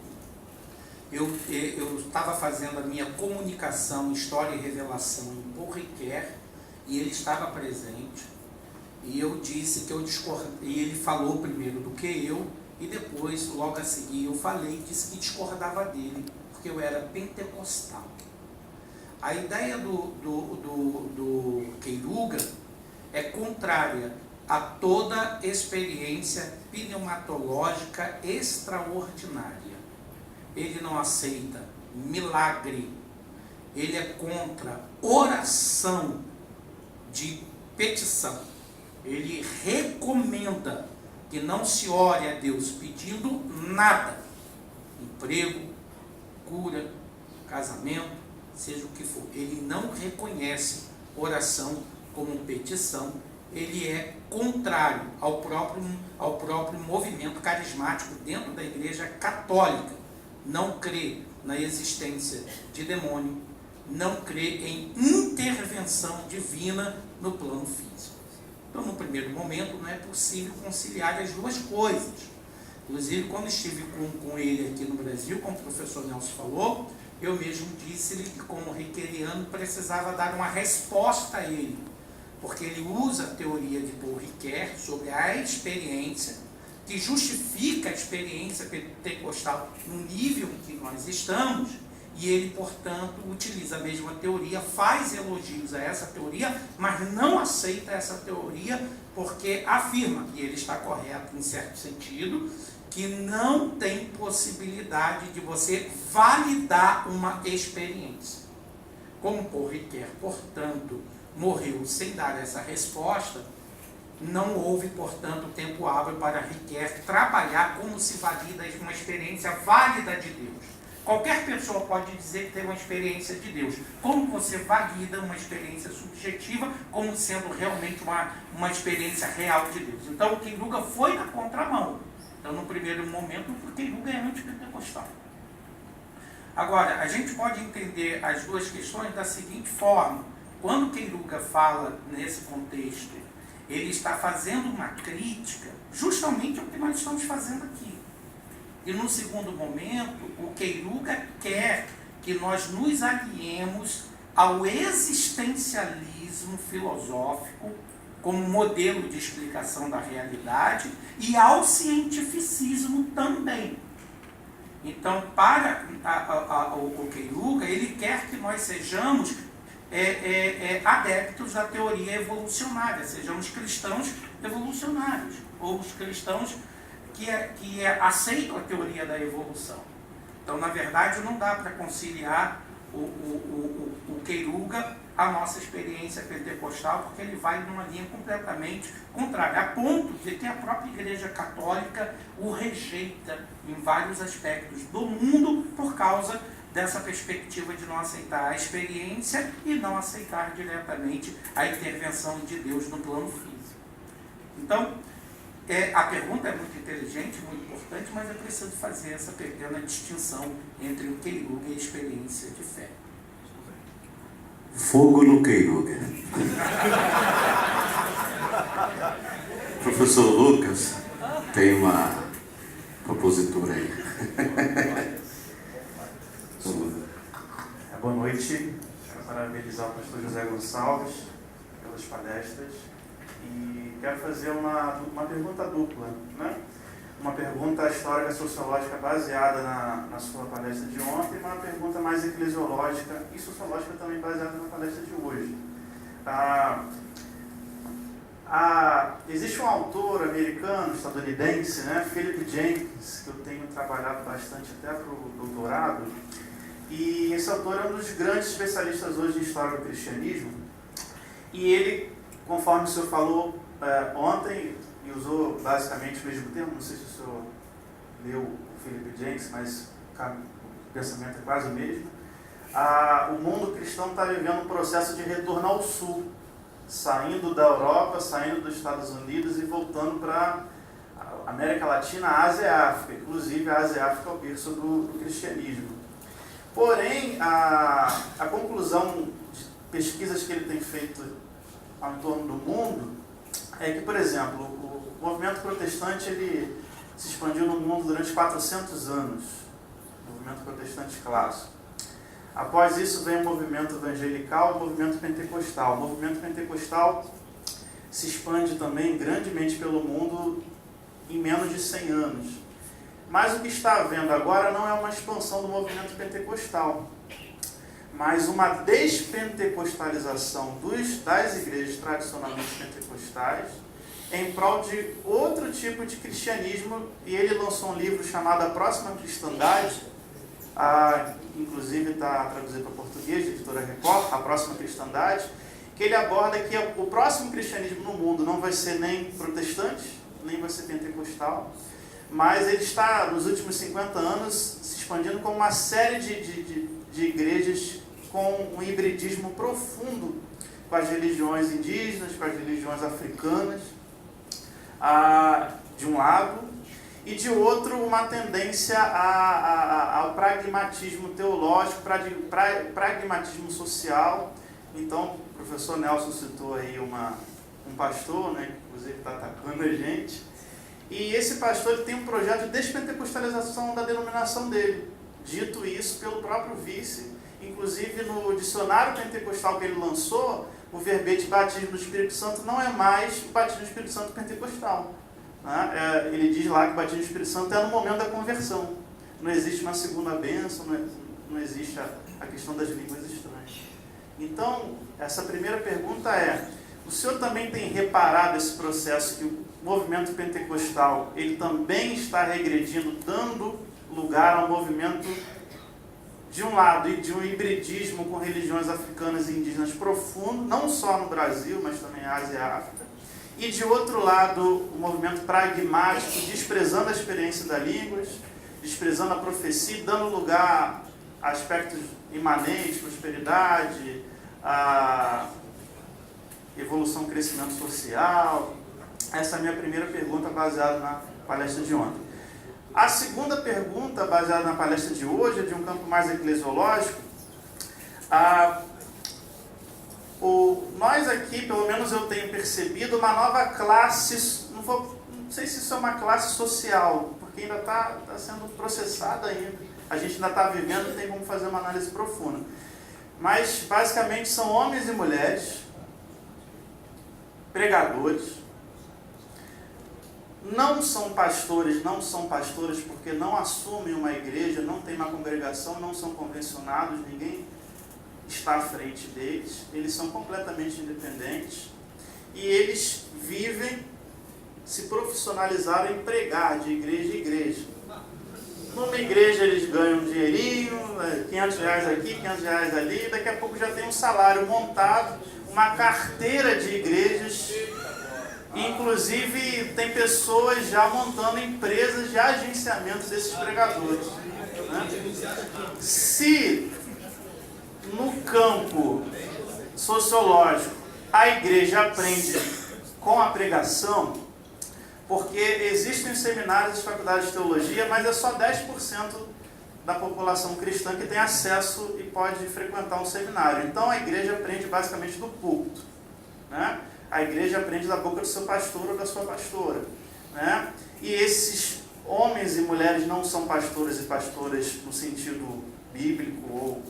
eu estava fazendo a minha comunicação, História e Revelação, em Paul Ricoeur, e ele estava presente, e eu disse que eu discordava, e ele falou primeiro do que eu, e depois, logo a seguir, eu falei, disse que discordava dele, porque eu era pentecostal. A ideia do Queiruga é contrária a toda experiência pneumatológica extraordinária. Ele não aceita milagre, ele é contra oração de petição. Ele recomenda que não se ore a Deus pedindo nada, emprego, cura, casamento, seja o que for. Ele não reconhece oração como petição, ele é contrário ao próprio movimento carismático dentro da Igreja Católica. Não crê na existência de demônio, não crê em intervenção divina no plano físico. Então, no primeiro momento, não é possível conciliar as duas coisas. Inclusive, quando estive com ele aqui no Brasil, como o professor Nelson falou, eu mesmo disse-lhe que, como riqueriano, precisava dar uma resposta a ele, porque ele usa a teoria de Paul Ricoeur sobre a experiência, que justifica a experiência pentecostal no nível em que nós estamos, e ele, portanto, utiliza a mesma teoria, faz elogios a essa teoria, mas não aceita essa teoria porque afirma, e ele está correto em certo sentido, que não tem possibilidade de você validar uma experiência. Como Paul Ricoeur, portanto, morreu sem dar essa resposta, não houve, portanto, tempo hábil para Ricoeur trabalhar como se valida uma experiência válida de Deus. Qualquer pessoa pode dizer que tem uma experiência de Deus. Como você valida uma experiência subjetiva como sendo realmente uma experiência real de Deus? Então, o Queiruga foi na contramão. Então, no primeiro momento, o Queiruga é antipentecostal. Agora, a gente pode entender as duas questões da seguinte forma. Quando Queiruga fala nesse contexto, ele está fazendo uma crítica justamente ao que nós estamos fazendo aqui. E no segundo momento, o Queiruga quer que nós nos aliemos ao existencialismo filosófico como modelo de explicação da realidade e ao cientificismo também. Então, para o Queiruga, ele quer que nós sejamos adeptos da teoria evolucionária, sejamos cristãos evolucionários, ou os cristãos que aceitam a teoria da evolução. Então, na verdade, não dá para conciliar o Queiruga à nossa experiência pentecostal, porque ele vai numa linha completamente contrária, a ponto de que a própria Igreja Católica o rejeita em vários aspectos do mundo por causa dessa perspectiva de não aceitar a experiência e não aceitar diretamente a intervenção de Deus no plano físico. Então, a pergunta é muito inteligente, muito importante, mas é preciso fazer essa pequena distinção entre o Queiruga e a experiência de fé.
Fogo no Queiruga. Professor Lucas tem uma propositura aí.
Boa noite. Quero parabenizar o pastor José Gonçalves pelas palestras e quero fazer uma pergunta dupla, né? Uma pergunta histórica sociológica baseada na sua palestra de ontem e uma pergunta mais eclesiológica e sociológica também baseada na palestra de hoje. Existe um autor americano, estadunidense, né, Philip Jenkins, que eu tenho trabalhado bastante até para o doutorado, e esse autor é um dos grandes especialistas hoje em história do cristianismo, e ele, conforme o senhor falou ontem, e usou basicamente o mesmo termo, não sei se o senhor leu o Philip Jenkins, mas o pensamento é quase o mesmo. O mundo cristão está vivendo um processo de retorno ao sul, saindo da Europa, saindo dos Estados Unidos e voltando para a América Latina, a Ásia e a África. Inclusive, a Ásia e a África é o berço do cristianismo. Porém, a conclusão de pesquisas que ele tem feito ao entorno do mundo é que, por exemplo, o movimento protestante ele se expandiu no mundo durante 400 anos, o movimento protestante clássico. Após isso vem o movimento evangelical, o movimento pentecostal. O movimento pentecostal se expande também grandemente pelo mundo em menos de 100 anos. Mas o que está havendo agora não é uma expansão do movimento pentecostal, mas uma despentecostalização das igrejas tradicionalmente pentecostais em prol de outro tipo de cristianismo. E ele lançou um livro chamado A Próxima Cristandade, inclusive está traduzido para português, de editora Record, A Próxima Cristandade, que ele aborda que o próximo cristianismo no mundo não vai ser nem protestante, nem vai ser pentecostal, mas ele está, nos últimos 50 anos, se expandindo com uma série de igrejas com um hibridismo profundo com as religiões indígenas, com as religiões africanas, de um lado, e de outro uma tendência ao pragmatismo teológico, pragmatismo social. Então, o professor Nelson citou aí um pastor, né, que inclusive está atacando a gente, e esse pastor ele tem um projeto de despentecostalização da denominação dele, dito isso pelo próprio vice. Inclusive no dicionário pentecostal que ele lançou, o verbete batismo do Espírito Santo não é mais o batismo do Espírito Santo pentecostal, né? Ele diz lá que o batismo do Espírito Santo é no momento da conversão, não existe uma segunda bênção, não existe a questão das línguas estranhas. Então, essa primeira pergunta é: o senhor também tem reparado esse processo que o movimento pentecostal ele também está regredindo, dando lugar ao movimento de um lado e de um hibridismo com religiões africanas e indígenas profundo, não só no Brasil, mas também na Ásia e África, e de outro lado o movimento pragmático, desprezando a experiência das línguas, desprezando a profecia, dando lugar a aspectos imanentes, prosperidade, a evolução, crescimento social. Essa é a minha primeira pergunta, baseada na palestra de ontem. A segunda pergunta, baseada na palestra de hoje, é de um campo mais eclesiológico. Nós aqui, pelo menos eu tenho percebido, uma nova classe, não sei se isso é uma classe social, porque ainda está sendo processada ainda. A gente ainda está vivendo, tem como fazer uma análise profunda. Mas, basicamente, são homens e mulheres, pregadores, não são pastores porque não assumem uma igreja, não tem uma congregação, não são convencionados, ninguém está à frente deles, eles são completamente independentes e eles vivem, se profissionalizaram em pregar de igreja em igreja. Numa igreja eles ganham um dinheirinho, R$500 aqui, R$500 ali, daqui a pouco já tem um salário montado, uma carteira de igrejas. Inclusive, tem pessoas já montando empresas de agenciamento desses pregadores, né? Se no campo sociológico a igreja aprende com a pregação, porque existem seminários e faculdades de teologia, mas é só 10% da população cristã que tem acesso e pode frequentar um seminário. Então a igreja aprende basicamente do púlpito, né? A igreja aprende da boca do seu pastor ou da sua pastora, né? E esses homens e mulheres não são pastores e pastoras no sentido bíblico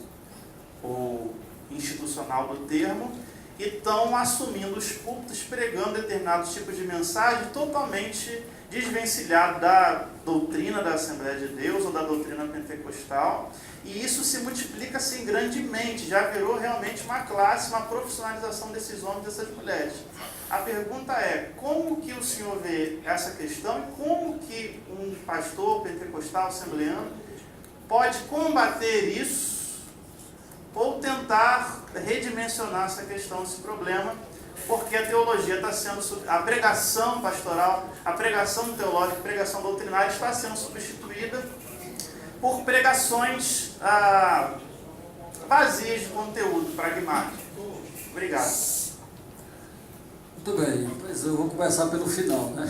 ou institucional do termo, e estão assumindo os púlpitos, pregando determinados tipos de mensagem totalmente desvencilhado da doutrina da Assembleia de Deus ou da doutrina pentecostal, e isso se multiplica assim grandemente, já virou realmente uma classe, uma profissionalização desses homens e dessas mulheres. A pergunta é, como que o senhor vê essa questão e como que um pastor pentecostal assembleano pode combater isso ou tentar redimensionar essa questão, esse problema, porque a teologia está sendo, a pregação pastoral, a pregação teológica, a pregação doutrinária está sendo substituída por pregações vazias de conteúdo pragmático. Obrigado.
Muito bem, pois eu vou começar pelo final, né?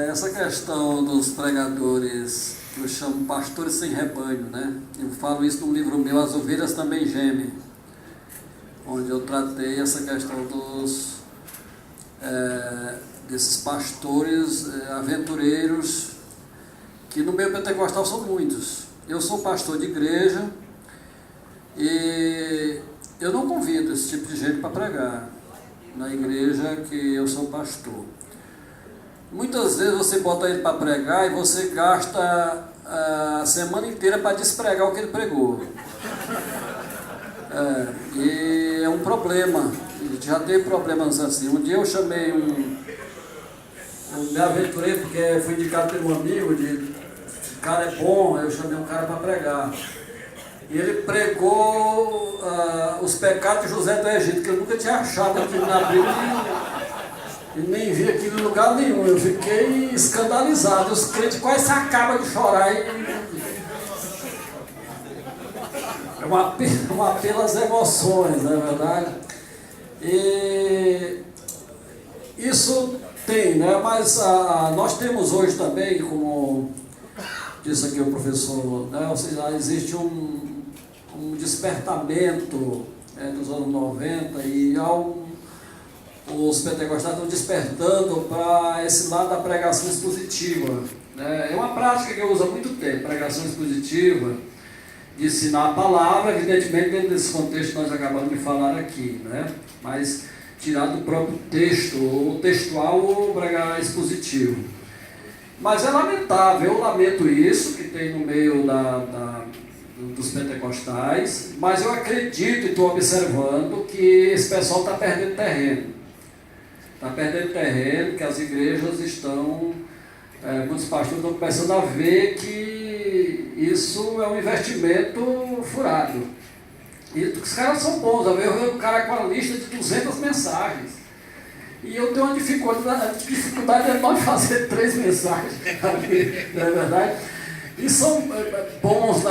Essa questão dos pregadores, que eu chamo pastores sem rebanho, né? Eu falo isso no livro meu, As Ovelhas Também Gemem, onde eu tratei essa questão desses pastores aventureiros que no meio pentecostal são muitos. Eu sou pastor de igreja e eu não convido esse tipo de gente para pregar na igreja que eu sou pastor. Muitas vezes você bota ele para pregar e você gasta a semana inteira para despregar o que ele pregou. E é um problema. Já teve problemas assim. Um dia eu chamei me aventurei porque fui indicado por um amigo o cara é bom, eu chamei um cara para pregar. E ele pregou os pecados de José do Egito, que eu nunca tinha achado aquilo na Bíblia e nem vi aquilo em lugar nenhum. Eu fiquei escandalizado. Os crentes quase se acabam de chorar. É um apelo às emoções, não é verdade? E isso tem, né? Mas nós temos hoje também, como disse aqui o professor, né? Ou seja, existe um despertamento dos anos 90 e os pentecostais estão despertando para esse lado da pregação expositiva, né? É uma prática que eu uso há muito tempo, pregação expositiva, de ensinar a palavra, evidentemente dentro desse contexto que nós acabamos de falar aqui, né? Mas tirar do próprio texto, ou textual ou pregar expositivo. Mas é lamentável, eu lamento isso que tem no meio dos pentecostais, mas eu acredito e estou observando que esse pessoal está perdendo terreno. Está perdendo terreno, que as igrejas estão, muitos pastores estão começando a ver que isso é um investimento furado. E os caras são bons, eu vejo o cara com a lista de 200 mensagens. E eu tenho uma dificuldade enorme de fazer 3 mensagens, não é verdade? E são bons,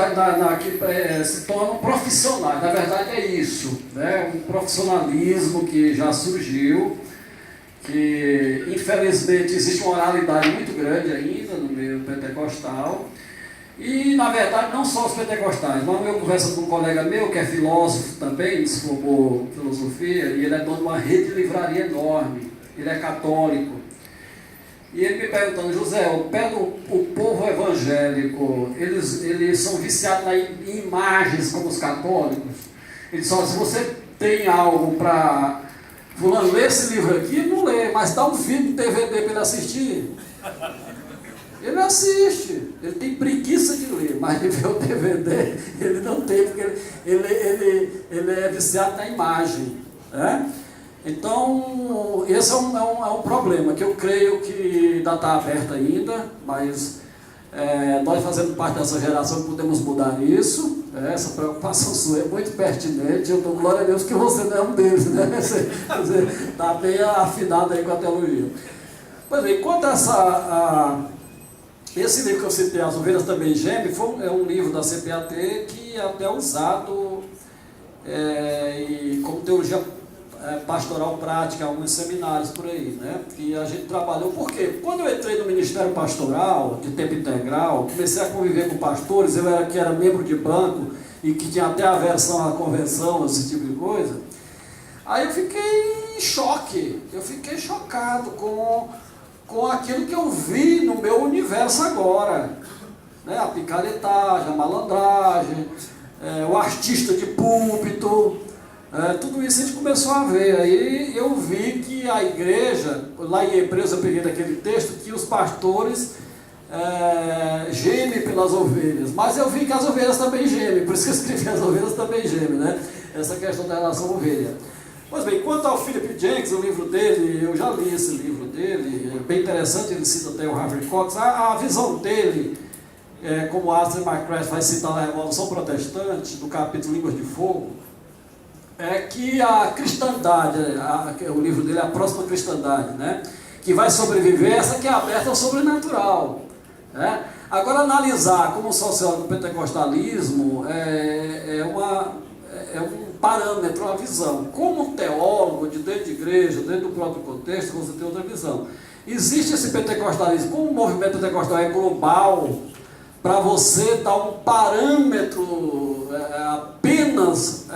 que se tornam profissionais, na verdade é isso, né? Um profissionalismo que já surgiu, que infelizmente existe uma oralidade muito grande ainda no meio pentecostal. E, na verdade, não só os pentecostais, mas eu converso com um colega meu que é filósofo também, se formou em filosofia, e ele é dono de uma rede de livraria enorme, ele é católico. E ele me perguntando, José, o povo evangélico, eles são viciados em imagens como os católicos. Ele só, se você tem algo para fulano ler esse livro aqui, não lê, mas dá um filme de DVD para ele assistir. Ele assiste, ele tem preguiça de ler, mas de ver o DVD ele não tem, porque ele é viciado na imagem, né? Então, esse é um problema, que eu creio que ainda está aberto ainda, mas nós fazendo parte dessa geração podemos mudar isso. Essa preocupação sua é muito pertinente, eu dou glória a Deus que você não é um deles, né? Você está bem afinado aí com a teologia. Pois bem, quanto a esse livro que eu citei, As Ovelhas Também Gemem, é um livro da CPAT que é até usado como teologia pastoral prática, alguns seminários por aí, né? E a gente trabalhou, por quê? Quando eu entrei no Ministério Pastoral, de tempo integral, comecei a conviver com pastores, eu era membro de banco e que tinha até aversão à convenção, esse tipo de coisa. Aí eu fiquei em choque, eu fiquei chocado com aquilo que eu vi no meu universo agora, né? A picaretagem, a malandragem, o artista de púlpito, tudo isso a gente começou a ver. Aí eu vi que a igreja, lá em Hebreus eu peguei daquele texto, que os pastores gemem pelas ovelhas, mas eu vi que as ovelhas também gemem, por isso que eu escrevi As Ovelhas Também Gemem, né? Essa questão da relação ovelha. Pois bem, quanto ao Philip Jenkins, o livro dele, eu já li esse livro dele, é bem interessante, ele cita até o Harvey Cox, a visão dele, como Arthur McCrath vai citar na Revolução Protestante, no capítulo Línguas de Fogo, é que a cristandade, o livro dele é a próxima cristandade, né? Que vai sobreviver, essa que é aberta ao sobrenatural, né? Agora, analisar como sociólogo do pentecostalismo é um parâmetro, uma visão. Como teólogo de dentro de igreja, dentro do próprio contexto, você tem outra visão. Existe esse pentecostalismo, como o movimento pentecostal é global, para você dar um parâmetro, apenas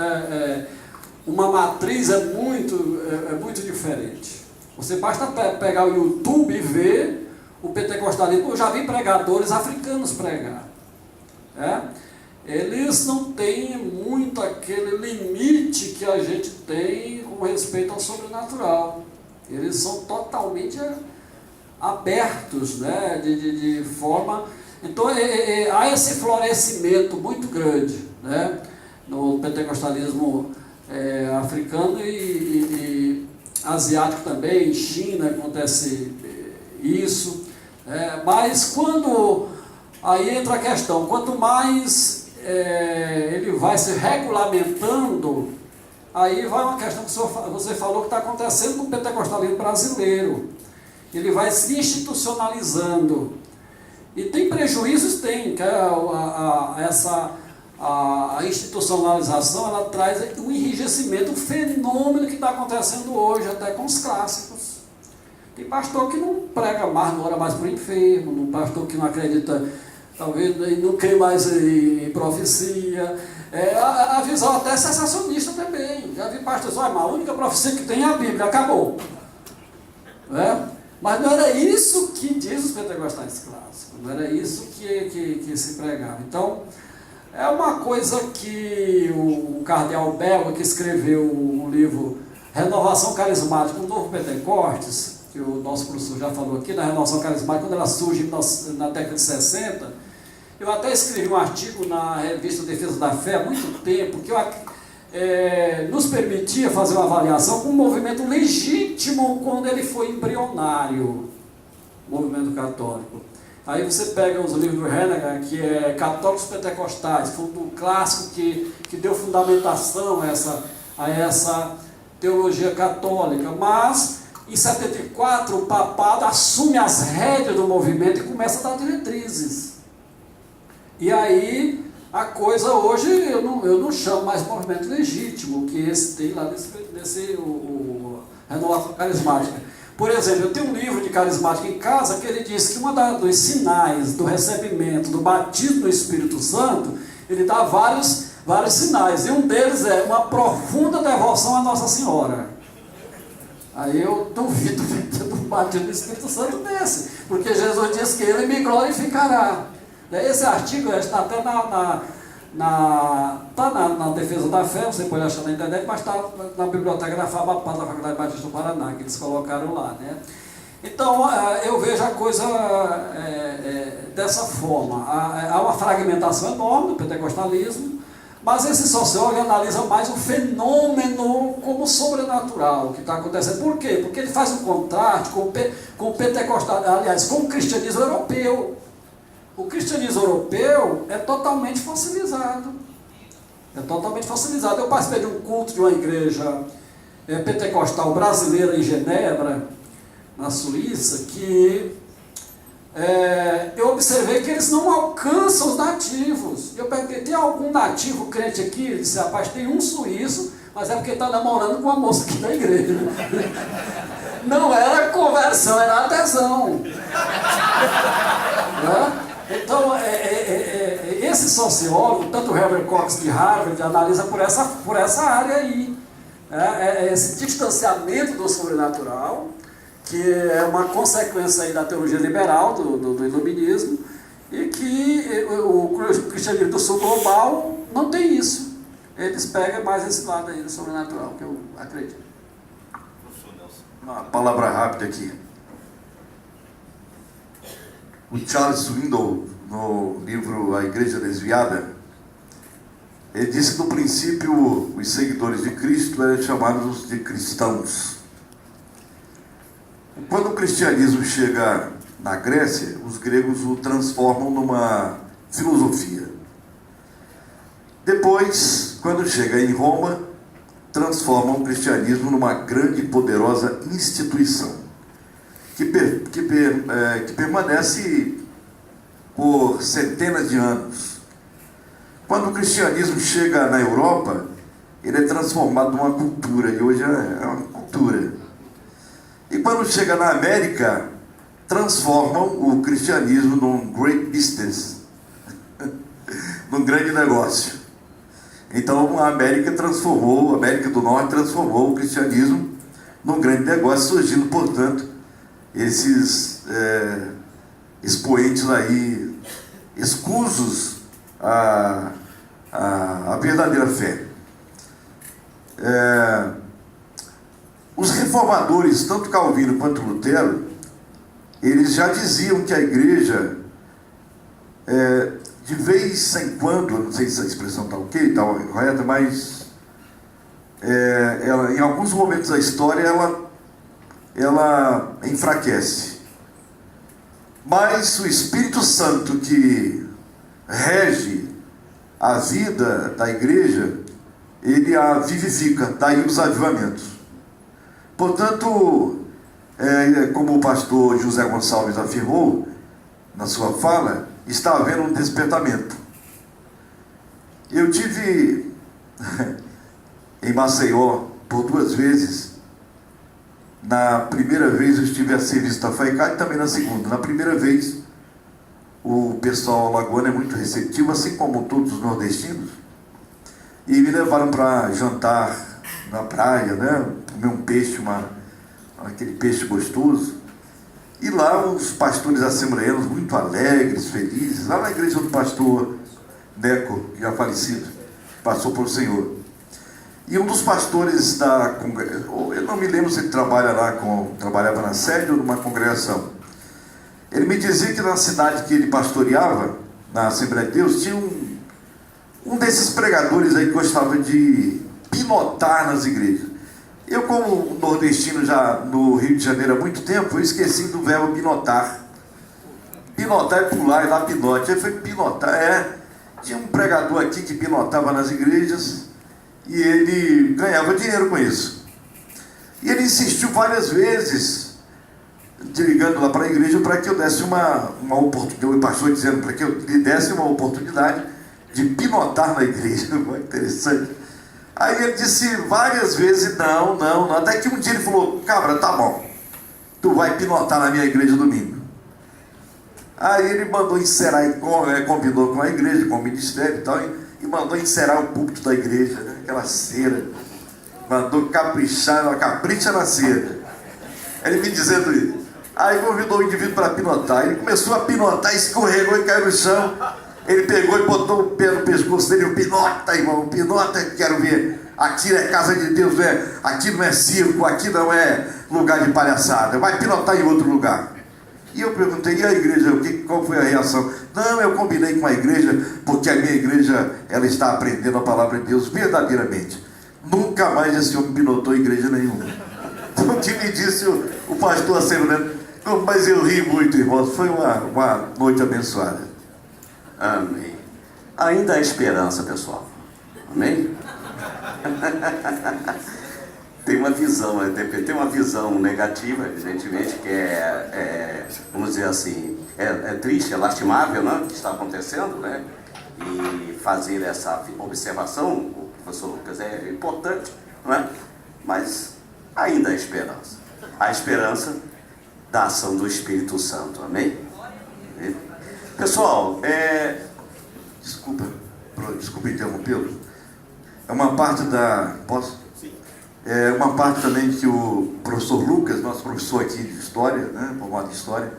uma matriz é muito diferente. Você basta pegar o YouTube e ver o pentecostalismo, eu já vi pregadores africanos pregar. Eles não têm muito aquele limite que a gente tem com respeito ao sobrenatural. Eles são totalmente abertos, né? de forma... Então, há esse florescimento muito grande, né? No pentecostalismo africano e asiático também, em China acontece isso. Mas quando... Aí entra a questão, quanto mais ele vai se regulamentando, aí vai uma questão que você falou que está acontecendo com o pentecostalismo brasileiro. Ele vai se institucionalizando. E tem prejuízos? Tem, que a institucionalização, ela traz um enrijecimento, um fenômeno que está acontecendo hoje, até com os clássicos. Tem pastor que não prega mais, não ora mais para o enfermo, um pastor que não acredita, talvez não crê mais em profecia. A visão até sensacionista também. Já vi pastores, olha, a única profecia que tem é a Bíblia, acabou. Mas não era isso que diz os pentecostais clássicos, não era isso que se pregava. Então, é uma coisa que o cardeal belga, que escreveu o livro Renovação Carismática, um Novo Pentecostes, que o nosso professor já falou aqui, da Renovação Carismática, quando ela surge na década de 60, eu até escrevi um artigo na revista Defesa da Fé há muito tempo, que nos permitia fazer uma avaliação com um movimento legítimo quando ele foi embrionário, o movimento católico. Aí você pega os livros do Hennegan, que é Católicos Pentecostais, foi um clássico que deu fundamentação a essa teologia católica, mas em 74 o papado assume as rédeas do movimento e começa a dar diretrizes. E aí a coisa hoje, eu não chamo mais movimento legítimo, que esse tem lá nesse Renovação Carismática. Por exemplo, eu tenho um livro de carismática em casa que ele diz que um dos sinais do recebimento, do batismo do Espírito Santo, ele dá vários sinais, e um deles é uma profunda devoção à Nossa Senhora. Aí eu duvido do batismo do Espírito Santo desse, porque Jesus diz que ele me glorificará. Esse artigo está até na Defesa da Fé, você pode achar na internet, mas está na biblioteca da FABAPA, da Faculdade Batista do Paraná, que eles colocaram lá, né? Então, eu vejo a coisa dessa forma. Há uma fragmentação enorme do pentecostalismo, mas esse sociólogo analisa mais o fenômeno como sobrenatural que está acontecendo. Por quê? Porque ele faz um contraste com o pentecostal, aliás, com o cristianismo europeu. O cristianismo europeu é totalmente fossilizado. Eu participei de um culto de uma igreja pentecostal brasileira em Genebra, na Suíça, que eu observei que eles não alcançam os nativos. Eu perguntei, tem algum nativo crente aqui? Ele disse, rapaz, tem um suíço, mas é porque está namorando com uma moça aqui da igreja. Não era conversão, era adesão. Então, esse sociólogo, tanto o Herbert Cox de Harvard, analisa por essa área aí. Esse distanciamento do sobrenatural, que é uma consequência aí da teologia liberal, do iluminismo, e que o cristianismo do sul global não tem isso. Eles pegam mais esse lado aí do sobrenatural, que eu acredito.
Uma palavra rápida aqui. O Charles Swindoll, no livro A Igreja Desviada, ele disse que no princípio os seguidores de Cristo eram chamados de cristãos. Quando o cristianismo chega na Grécia, os gregos o transformam numa filosofia. Depois, quando chega em Roma, transformam o cristianismo numa grande e poderosa instituição, que permanece por centenas de anos. Quando o cristianismo chega na Europa, ele é transformado numa cultura, e hoje é uma cultura. E quando chega na América, transformam o cristianismo num great business, num grande negócio. Então a América do Norte transformou o cristianismo num grande negócio, surgindo, portanto, esses expoentes aí, escusos à verdadeira fé. Os reformadores, tanto Calvino quanto Lutero, eles já diziam que a igreja, de vez em quando, não sei se a expressão está ok, está correta, mas ela, em alguns momentos da história ela enfraquece. Mas o Espírito Santo que rege a vida da igreja, ele a vivifica, daí os avivamentos. Portanto, como o pastor José Gonçalves afirmou na sua fala, está havendo um despertamento. Eu tive em Maceió por 2 vezes. Na primeira vez eu estive a serviço da FAICA e também na segunda. Na primeira vez, o pessoal alagoano é muito receptivo, assim como todos os nordestinos, e me levaram para jantar na praia, né? Comer um peixe, aquele peixe gostoso. E lá os pastores assembleianos muito alegres, felizes, lá na igreja do pastor Neco, já falecido, passou por o Senhor. E um dos pastores da congregação, eu não me lembro se ele trabalhava na sede ou numa congregação, ele me dizia que na cidade que ele pastoreava, na Assembleia de Deus, tinha um desses pregadores aí que gostava de pinotar nas igrejas. Eu, como nordestino já no Rio de Janeiro há muito tempo, eu esqueci do verbo pinotar. Pinotar é pular e dar pinote. Aí foi pinotar, tinha um pregador aqui que pinotava nas igrejas e ele ganhava dinheiro com isso. E ele insistiu várias vezes, ligando lá para a igreja, para que eu desse uma oportunidade, o pastor dizendo para que eu lhe desse uma oportunidade de pinotar na igreja. Muito interessante. Aí ele disse várias vezes, não, até que um dia ele falou, cabra, tá bom, tu vai pinotar na minha igreja domingo. Aí ele mandou encerar, combinou com a igreja, com o ministério e tal, e mandou encerar o púlpito da igreja, né? Aquela cera, mandou caprichar, capricha na cera. Ele me dizendo isso. Aí convidou o indivíduo para pinotar, ele começou a pinotar, escorregou e caiu no chão. Ele pegou e botou o pé no pescoço dele, o pinota, irmão, pinota, quero ver. Aqui é casa de Deus, aqui não é circo, aqui não é lugar de palhaçada, vai pinotar em outro lugar. E eu perguntei, e a igreja, qual foi a reação? Não, eu combinei com a igreja, porque a minha igreja, ela está aprendendo a palavra de Deus verdadeiramente. Nunca mais esse homem pinotou igreja nenhuma. O que me disse o pastor assembleano, mas eu ri muito, irmãos, foi uma noite abençoada.
Amém. Ainda há esperança, pessoal. Amém? Tem uma visão negativa, evidentemente, que vamos dizer assim, é triste, é lastimável, né, o que está acontecendo, né? E fazer essa observação, o professor Lucas, é importante, não é? Mas ainda há esperança. Há esperança da ação do Espírito Santo, amém? Pessoal, desculpa interrompê-lo. É uma parte da... Posso? É uma parte também que o professor Lucas, nosso professor aqui de História, né, formado em História,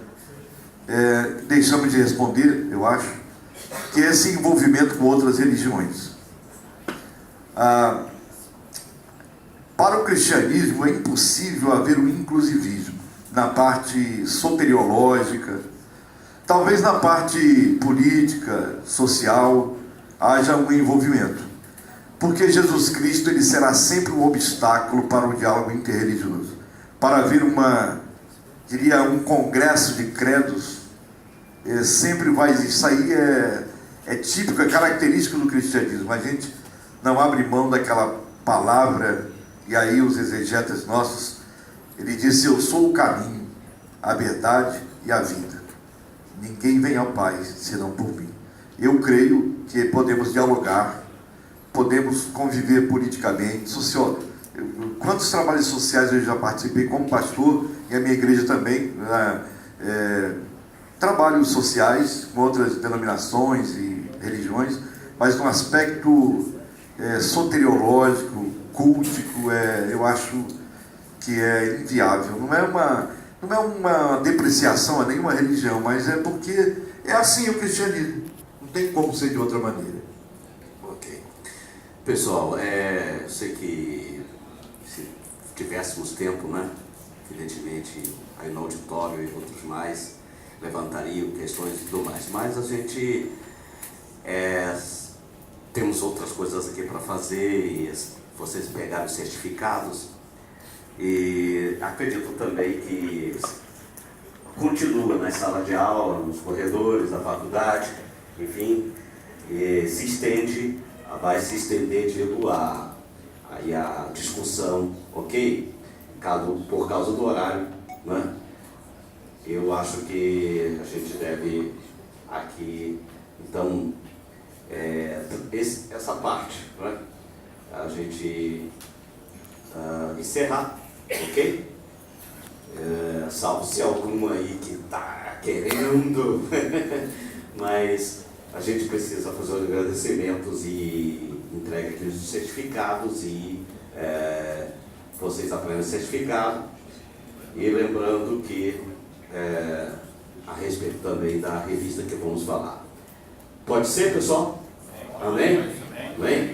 deixamos de responder, eu acho, que é esse envolvimento com outras religiões. Para o cristianismo é impossível haver um inclusivismo na parte soteriológica, talvez na parte política, social, haja um envolvimento. Porque Jesus Cristo, ele será sempre um obstáculo para o diálogo interreligioso. Para haver um congresso de credos, sempre vai, isso aí é típico, é característico do cristianismo. A gente não abre mão daquela palavra, e aí os exegetas nossos, ele disse, eu sou o caminho, a verdade e a vida. Ninguém vem ao Pai senão por mim. Eu creio que podemos dialogar, podemos conviver politicamente, quantos trabalhos sociais eu já participei como pastor, e a minha igreja também, trabalhos sociais com outras denominações e religiões, mas no aspecto soteriológico, cultico, eu acho que é inviável.
Não é uma depreciação a nenhuma religião, mas é porque é assim o cristianismo. Não tem como ser de outra maneira.
Ok. Pessoal, eu sei que se tivéssemos tempo, né? Evidentemente, aí no auditório e outros mais levantariam questões e tudo mais, mas a gente temos outras coisas aqui para fazer e vocês pegaram os certificados e acredito também que continua na sala de aula, nos corredores da faculdade, enfim, e vai se estender, digo, a discussão, ok? Por causa do horário, né? Eu acho que a gente deve aqui, então, essa parte, né? A gente encerrar, ok? Salvo se algum aí que está querendo, mas a gente precisa fazer os agradecimentos e entrega aqui os certificados e vocês aprendem o certificado e lembrando que a respeito também da revista que vamos falar. Pode ser, pessoal? Amém? Amém?